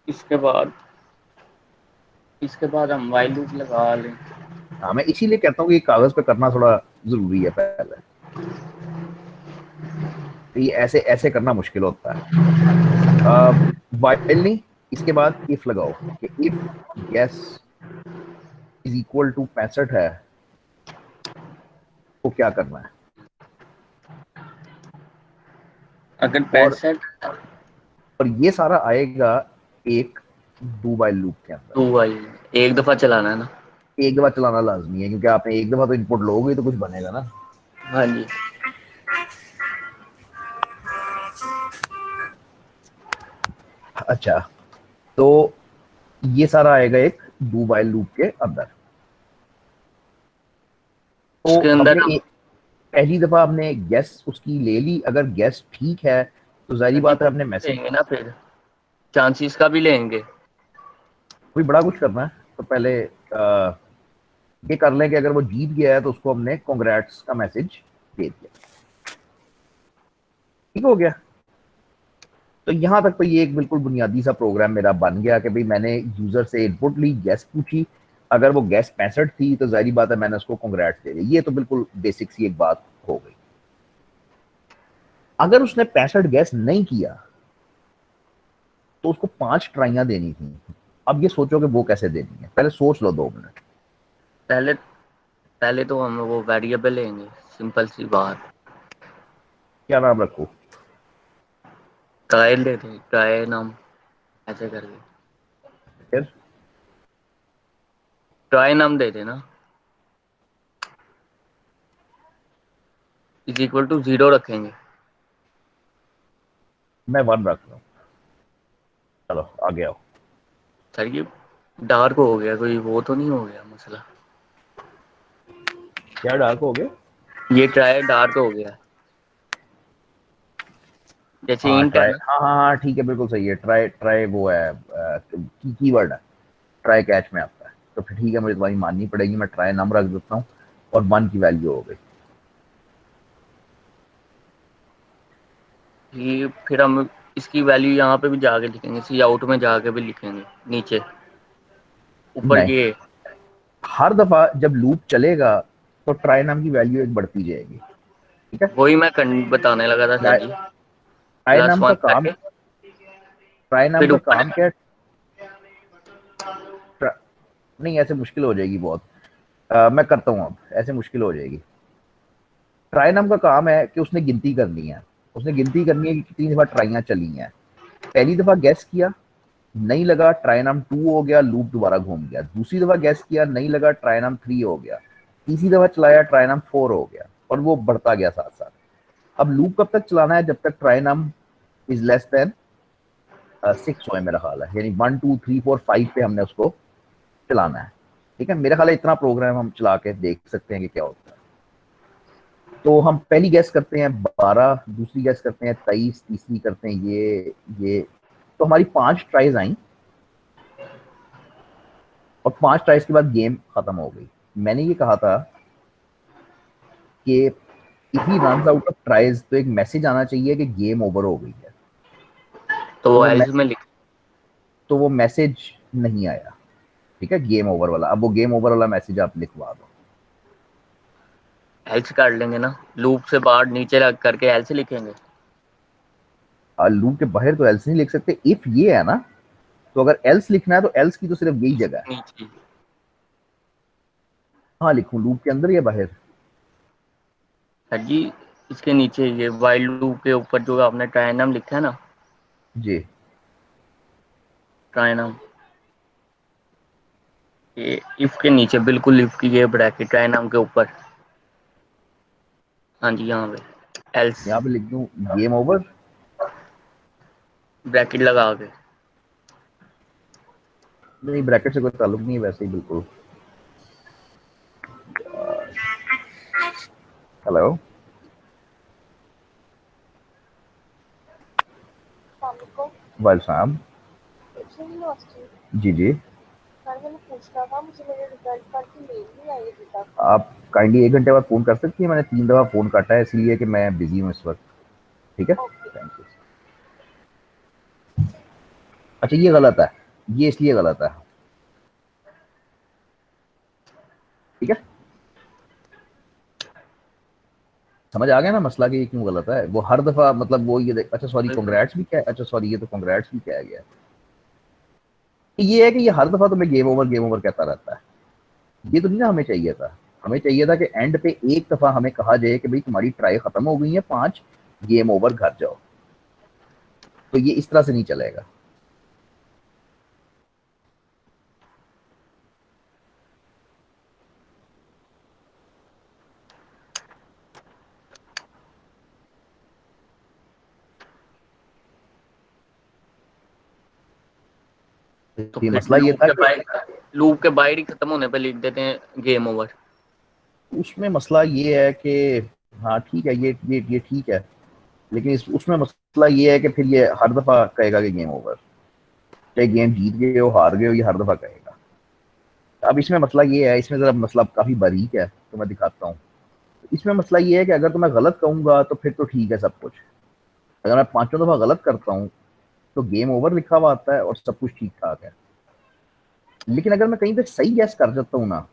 इसके बाद इसके बाद हम वाइल लूप लगा लें। हाँ, मैं इसीलिए कहता हूँ कि कागज पे करना थोड़ा जरूरी है पहले। तो ये ऐसे ऐसे करना मुश्किल होता है। वाइल नहीं, इसके बाद इफ लगाओ कि if guess is equal to 65 है, तो क्या करना है? अगर और 65 और ये सारा आएगा एक डू वाइल लूप के अंदर। टू वाइल एक दफा चलाना है ना। एक दफा चलाना लाजमी है, क्योंकि आपने एक दफा तो इनपुट लोगे तो कुछ बनेगा ना। हाँ जी, अच्छा, तो ये सारा आएगा एक डू वाइल लूप के अंदर। तो उसके अंदर हमने हम एक पहली दफा हमने गैस उसकी ले ली, अगर गैस ठीक है तो जाहिर बात है हमने मैसेज लेंगे ना, फिर चांसेस का भी लेंगे। कोई बड़ा कुछ करना है तो पहले ये कर लें कि अगर वो जीत गया है तो उसको हमने कांग्रेट्स का मैसेज दे दिया, ठीक हो गया। तो यहां तक तो ये एक बिल्कुल बुनियादी सा प्रोग्राम मेरा बन गया कि भाई मैंने यूजर से इनपुट ली, गैस पूछी, अगर वो गैस 65 थी तो जाहिर बात है मैंने उसको कांग्रेट्स दे दिया। ये तो बिल्कुल बेसिक सी एक बात हो गई। अगर उसने 65 गैस नहीं किया तो उसको 5 ट्राइयां देनी थी। अब ये सोचो कि वो कैसे देनी है, पहले सोच लो 2 मिनट। पहले पहले तो हम वो वेरिएबल लेंगे, सिंपल सी बात। क्या नाम रखो? ट्राई लेते हैं, ट्राई नाम ऐसे करके फिर ट्राई नाम दे देना, इज इक्वल टू 0 रखेंगे। मैं 1 रख रहा हूँ। चलो आगे आओ। सर ये डार्क हो गया, कोई वो तो नहीं हो गया मसला? क्या डार्क हो गया? ये ट्राई डार्क हो गया, जैसे हाँ इंट है ट्राई, ना। हाँ हाँ हाँ ठीक है, बिल्कुल सही है। ट्राई ट्राई वो है कीवर्ड है, ट्राई कैच में आता है। तो फिर ठीक है, मुझे तुम्हारी माननी पड़ेगी, मैं ट्राई नम रख देता हूँ और 1 की वैल्यू हो गई। ये फिर हम इसकी वैल्यू यहाँ पे भी जाके लिखेंगे, सी आउट में जाके भी लिखेंगे नीचे ऊपर नहीं, ये। हर दफा जब लूप चलेगा तो ट्राई नाम की वैल्यू एक बढ़ती जाएगी, ठीक है। वही मैं बताने लगा था सर ट्राई जी, ट्राई प्लस नाम का 1 काम, करके ट्राई नाम फिर का ऊपर। काम क्या है? नहीं ऐसे मुश्किल हो जाएगी बहुत। मैं करता हूँ, अब ऐसे मुश्किल हो जाएगी। ट्राई नाम का काम है कि उसने गिनती करनी है, उसने गिनती करनी है कि कितनी दफा ट्राइयां चली हैं। पहली दफा गैस किया, नहीं लगा, ट्राई नाम 2 हो गया, लूप दोबारा घूम गया। दूसरी दफा गैस किया, नहीं लगा, ट्राई नाम 3 हो गया। तीसरी दफा चलाया, ट्राई नाम 4 हो गया, और वो बढ़ता गया साथ साथ। अब लूप कब तक चलाना है? जब तक ट्राई नाम इज लेस देन 6 हो, मेरा ख्याल है, यानी 1 2 3 4 5 पे हमने उसको चलाना है, ठीक है। मेरा ख्याल है इतना प्रोग्राम हम चला के देख सकते हैं कि क्या होता है। तो हम पहली गैस करते हैं 12, दूसरी गैस करते हैं 23, तीसरी करते हैं ये। तो हमारी 5 ट्राइज आई और 5 ट्राइज के बाद गेम खत्म हो गई। मैंने ये कहा था कि if he runs out of tries तो एक मैसेज आना चाहिए कि गेम ओवर हो गई है। तो तो वो वो एल्स में मैसेज लिख। तो वो मैसेज नहीं आया, ठीक है, गेम ओवर वाला। अब वो गेम ओवर वाला मैसेज आप लिखवा दो। एल्स कर लेंगे ना, लूप से बाहर नीचे रख करके एल्स लिखेंगे। लूप के बाहर तो एल्स नहीं लिख सकते, इफ ये है ना, तो अगर एल्स लिखना है तो एल्स की तो सिर्फ यही जगह है। नीचे हाँ लिखूं लूप के अंदर या बाहर? सर जी, इसके नीचे ये वाइल लूप के ऊपर जो आपने ट्राई नाम लिखा है ना, जी ट्राई नाम, ये इफ के नीचे बिल्कुल, इफ की ये ब्रैकेट ट्राई नाम के ऊपर। हाँ जी, यहाँ पे एल्स यहाँ पे लिख दूं गेम ओवर। ब्रैकेट लगा के। नहीं ब्रैकेट से कोई ताल्लुक नहीं है, वैसे ही बिल्कुल। हेलो, वाइल साहब। जी जी, सर मैंने पूछना था, मुझे मेरे रिजल्ट कार्ड की मेल नहीं आई अभी तक। आप काइंडली 1 घंटे बाद फोन कर सकती हैं? मैंने 3 दफा फोन काटा है इसलिए कि मैं बिजी हूँ इस वक्त, ठीक है। ओके। Thank you. अच्छा ये गलत है, ये इसलिए गलत है, ठीक है। समझ आ गया ना मसला कि ये क्यों गलत है? वो हर दफा मतलब वो ये अच्छा सॉरी कांग्रेट्स भी क्या है? अच्छा सॉरी ये तो कांग्रेट्स भी क्या गया। ये है कि ये हर दफा तुम्हें गेम ओवर कहता रहता है। ये तो नहीं ना हमें चाहिए था। हमें चाहिए था कि एंड पे एक दफा हमें कहा जाए कि भाई तुम्हारी ट्राई खत्म हो गई है, 5 गेम ओवर, घर जाओ। तो ये इस तरह से नहीं चलेगा। तो ये फिर मसला ये था कि लूप के बाहर ही खत्म होने पे लिख देते हैं गेम ओवर। उसमें मसला ये है कि हाँ ठीक है, ये ठीक है, लेकिन उसमें मसला ये है कि फिर ये हर दफा कहेगा कि गेम ओवर, चाहे गेम जीत गए हो हार गए हो, ये हर दफा कहेगा। अब इसमें मसला ये है, इसमें जरा मसला काफी बारीक है, तो मैं दिखाता हूँ। इसमें मसला ये है कि अगर तो मैं गलत कहूंगा तो फिर तो ठीक है सब कुछ, अगर मैं 5 दफा गलत करता हूँ तो गेम ओवर लिखा हुआ आता है और सब कुछ ठीक ठाक है। लेकिन अगर मैं कहीं पे सही गैस कर जाता हूँ ना,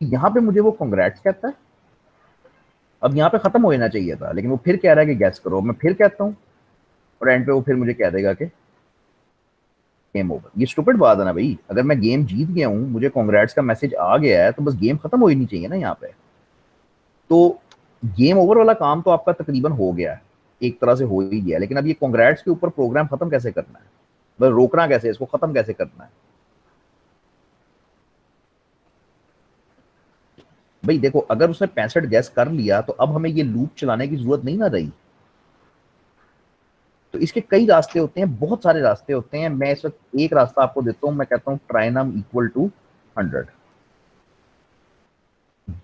यहाँ पे मुझे वो कांग्रेट्स कहता है। अब यहाँ पे खत्म हो जाना चाहिए था, लेकिन वो फिर कह रहा है कि गैस करो। मैं फिर कहता हूँ और एंड पे वो फिर मुझे कह देगा कि गेम ओवर। ये स्टूपिड बात है ना भाई, अगर मैं गेम जीत गया हूँ, मुझे कांग्रेट्स का मैसेज आ गया है, तो बस गेम खत्म हो ही नहीं चाहिए ना यहाँ पे। तो गेम ओवर वाला काम तो आपका तकरीबन हो गया है, एक तरह से हो ही गया, लेकिन अब ये कांग्रेट्स के ऊपर प्रोग्राम खत्म कैसे करना है, बस रोकना कैसे, इसको खत्म कैसे करना है। भाई देखो, अगर उसने 65 गैस कर लिया तो अब हमें ये लूप चलाने की जरूरत नहीं ना रही। तो इसके कई रास्ते होते हैं, बहुत सारे रास्ते होते हैं। मैं इस वक्त एक रास्ता आपको देता हूं, मैं कहता हूं ट्राइनम इक्वल टू 100।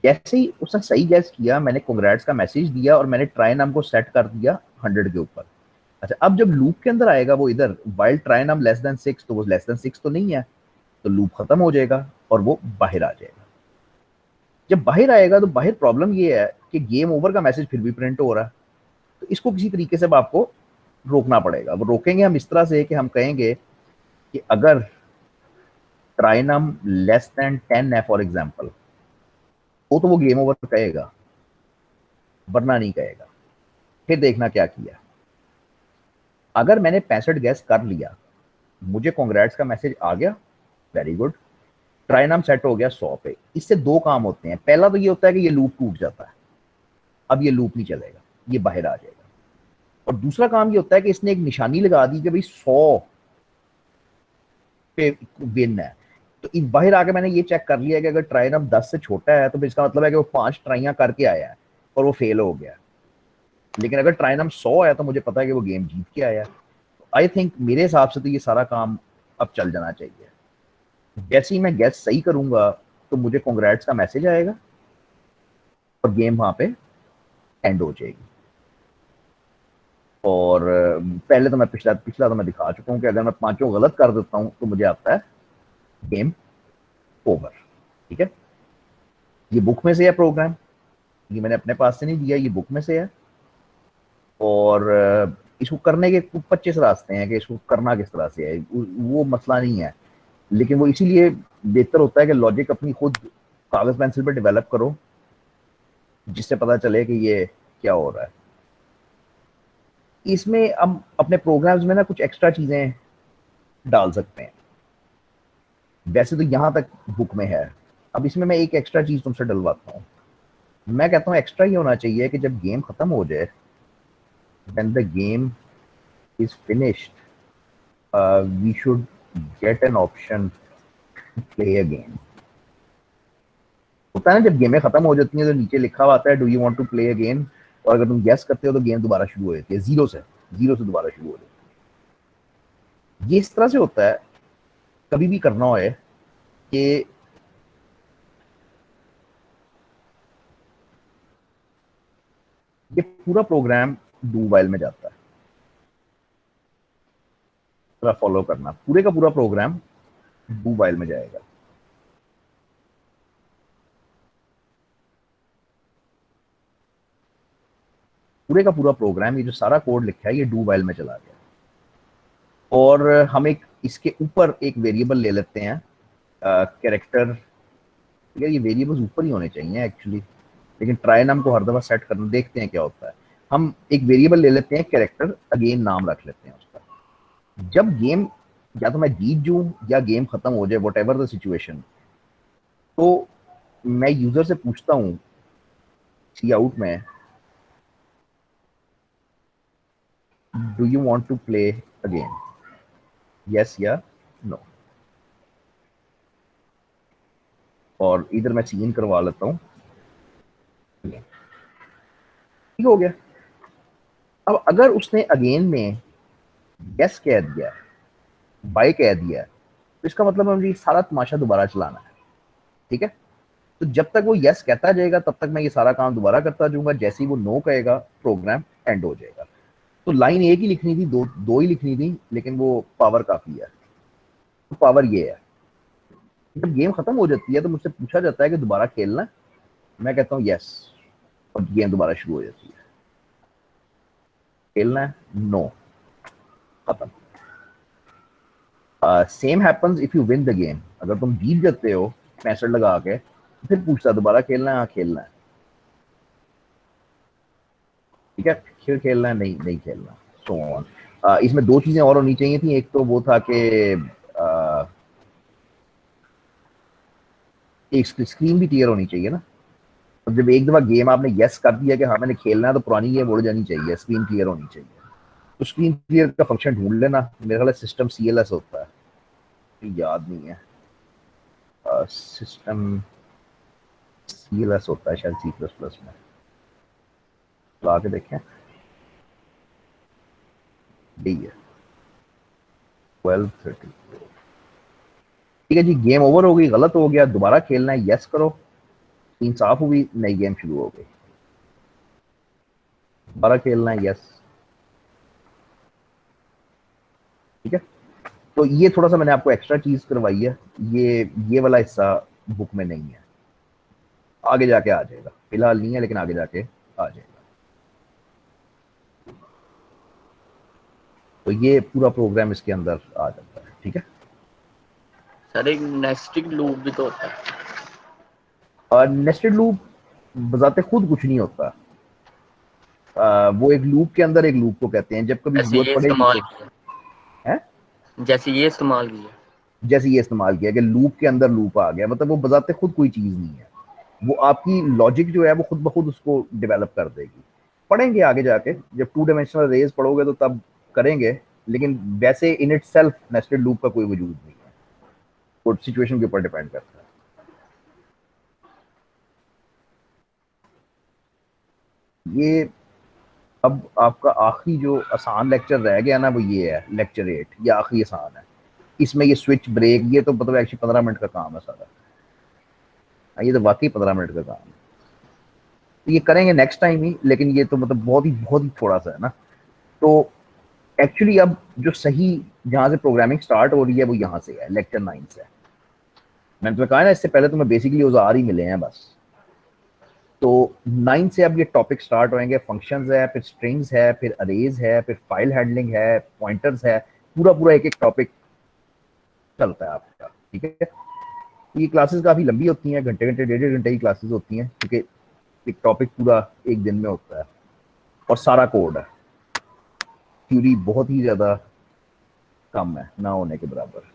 जैसे ही उसने सही गैस किया, मैंने कांग्रेट्स का मैसेज दिया और मैंने ट्राइनम को सेट कर दिया 100 के ऊपर। अच्छा, अब जब लूप के अंदर आएगा वो इधर वाइल ट्राइनम लेस देन 6, तो वो लेस देन 6 तो नहीं है, तो लूप खत्म हो जाएगा और वो बाहर आ जाएगा। जब बाहर आएगा तो बाहर प्रॉब्लम ये है कि गेम ओवर का मैसेज फिर भी प्रिंट हो रहा है। तो इसको किसी तरीके से आपको रोकना पड़ेगा। वो रोकेंगे हम इस तरह से कि हम कहेंगे कि अगर ट्राइनम लेस देन 10 है फॉर एग्जांपल, तो वो गेम ओवर कहेगा, वरना नहीं कहेगा। फिर देखना क्या किया। अगर मैंने 65 गैस कर लिया, मुझे कांग्रेट्स का मैसेज आ गया, वेरी गुड, ट्राइनम सेट हो गया 100 पे। इससे दो काम होते हैं। पहला तो ये होता है कि ये लूप टूट जाता है, अब ये लूप नहीं चलेगा, ये बाहर आ जाएगा। और दूसरा काम ये होता है कि इसने एक निशानी लगा दी कि भाई 100 पे विन है। तो इस बाहर आके मैंने ये चेक कर लिया कि अगर ट्राइनम 10 से छोटा है तो फिर इसका मतलब है कि वो 5 ट्राइयां करके आया है और वो फेल हो गया। लेकिन अगर ट्राइनम 100 है तो मुझे पता है कि वो गेम जीत के आया। आई थिंक मेरे हिसाब से तो ये सारा काम अब चल जाना चाहिए। जैसे ही मैं गैस सही करूंगा तो मुझे कांग्रेट्स का मैसेज आएगा और गेम वहां पे एंड हो जाएगी। और पहले तो मैं पिछला तो मैं दिखा चुका हूं कि अगर मैं 5 गलत कर देता हूं तो मुझे आता है गेम ओवर। ठीक है, ये बुक में से है प्रोग्राम, ये मैंने अपने पास से नहीं दिया, ये बुक में से है। और इसको करने के 25 रास्ते हैं कि इसको करना किस तरह से है, वो मसला नहीं है। लेकिन वो इसीलिए बेहतर होता है कि लॉजिक अपनी खुद कागज पेंसिल पे डेवलप करो, जिससे पता चले कि ये क्या हो रहा है। इसमें हम अपने प्रोग्राम्स में ना कुछ एक्स्ट्रा चीजें डाल सकते हैं। वैसे तो यहां तक बुक में है, अब इसमें मैं एक एक्स्ट्रा चीज तुमसे डलवाता हूँ। मैं कहता हूँ एक्स्ट्रा ये होना चाहिए कि जब गेम खत्म हो जाए, when the game is finished, we should get an option to play again। होता है ना, जब गेमें खत्म हो जाती हैं तो नीचे लिखा हुआ आता है do you want to play again, और अगर तुम गेस करते हो तो गेम दोबारा शुरू हो जाती है, जीरो से दोबारा शुरू हो जाती है। ये इस तरह से होता है, कभी भी करना हो कि ये पूरा प्रोग्राम डू वाइल में जाता है। थोड़ा फॉलो करना, पूरे का पूरा प्रोग्राम डू वाइल में जाएगा। पूरे का पूरा प्रोग्राम, ये जो सारा कोड लिखा है, ये डू वाइल में चला गया। और हम एक इसके ऊपर एक वेरिएबल ले लेते हैं, कैरेक्टर। यार ये वेरिएबल्स ऊपर ही होने चाहिए एक्चुअली, लेकिन ट्राइनम को हर दफा सेट करना, देखते हैं क्या होता है। हम एक वेरिएबल ले लेते हैं कैरेक्टर, अगेन नाम रख लेते हैं उसका। जब गेम या तो मैं जीत जाऊं या गेम खत्म हो जाए, वट एवर द सिचुएशन, तो मैं यूजर से पूछता हूं सी आउट में, do you want to play again, yes या नो। और इधर मैं सीन करवा लेता हूं, ठीक हो गया। अब अगर उसने अगेन में यस कह दिया, बाय कह दिया, तो इसका मतलब है मुझे सारा तमाशा दोबारा चलाना है। ठीक है, तो जब तक वो यस कहता जाएगा तब तक मैं ये सारा काम दोबारा करता जाऊंगा, जैसे ही वो नो कहेगा प्रोग्राम एंड हो जाएगा। तो लाइन एक ही लिखनी थी, दो ही लिखनी थी, लेकिन वो पावर काफी है। तो पावर ये है, जब गेम खत्म हो जाती है तो मुझसे पूछा जाता है कि दोबारा खेलना है? मैं कहता हूँ यस, और गेम दोबारा शुरू हो जाती है। खेलना है? नो, खत्म। Same happens if you win the game. अगर तुम जीत जाते हो 65 लगा के, तो फिर पूछता दोबारा खेलना है? हाँ खेलना है। ठीक है, फिर खेलना है? नहीं, नहीं खेलना। So on. इसमें दो चीजें और होनी चाहिए थी। एक तो वो था कि एक स्क्रीन भी क्लियर होनी चाहिए ना। तो जब एक दफा गेम आपने यस कर दिया कि हाँ मैंने खेलना है, तो पुरानी गेम उड़ जानी चाहिए, स्क्रीन क्लियर होनी चाहिए। तो स्क्रीन क्लियर का फंक्शन ढूंढ लेना। मेरे ख्याल सिस्टम CLS होता है, याद नहीं है। सिस्टम CLS होता है शायद C++ में। ला के देखें, यही है 12:30। ठीक है जी, गेम ओवर हो गई, गलत हो गया, दोबारा खेलना है, यस करो, स्क्रीन साफ हुई, नई गेम शुरू हो गई। दोबारा खेलना है, यस। ठीक है, तो ये थोड़ा सा मैंने आपको एक्स्ट्रा चीज करवाई है। ये वाला हिस्सा बुक में नहीं है, आगे जाके आ जाएगा। फिलहाल नहीं है, लेकिन आगे जाके आ जाएगा। तो ये पूरा प्रोग्राम इसके अंदर आ जाता है। ठीक है सर, एक नेस्टेड लूप भी तो होता है। और नेस्टेड लूप बजाते खुद कुछ नहीं होता। वो एक लूप के अंदर एक लूप को कहते हैं। जब कभी जैसे जरूरत ये पड़ेगी इस्तेमाल तो किया, है, जैसे ये इस्तेमाल किया। जैसे ये इस्तेमाल किया कि लूप के अंदर लूप आ गया, मतलब वो बजाते खुद कोई चीज नहीं है। वो आपकी लॉजिक जो है वो खुद ब खुद उसको डेवलप कर देगी। पढ़ेंगे आगे जाके, जब 2 डायमेंशनल रेज पढ़ोगे तो तब करेंगे। लेकिन वैसे in it self nested loop का कोई वजूद नहीं है, वो सिचुएशन के ऊपर डिपेंड करता है। ये अब आपका आखिरी जो आसान लेक्चर रह गया ना, वो ये है लेक्चर 8। ये आखिरी आसान है। इसमें ये स्विच ब्रेक, ये तो मतलब एक्चुअली 15 मिनट का काम है सारा। ये तो वाकई 15 मिनट का काम है। तो ये करेंगे नेक्स्ट टाइम ही, लेकिन ये तो मतलब बहुत ही थोड़ा सा है ना। तो एक्चुअली अब जो सही जहां से प्रोग्रामिंग स्टार्ट हो रही है वो यहाँ से है, लेक्चर 9 से। मैंने तुम्हें कहा ना, इससे पहले तुम्हें बेसिकली औजार ही मिले हैं बस। तो 9 से अब ये टॉपिक स्टार्ट होंगे। फंक्शंस है, फिर स्ट्रिंग्स है, फिर अरेज है, फिर फाइल हैंडलिंग है, पॉइंटर्स है। पूरा एक टॉपिक चलता है आपका। ठीक है, ये क्लासेस काफी लंबी होती हैं, घंटे 1.5 घंटे की क्लासेस होती हैं, क्योंकि एक टॉपिक पूरा एक दिन में होता है और सारा कोड है। थ्योरी बहुत ही ज्यादा कम है, ना होने के बराबर।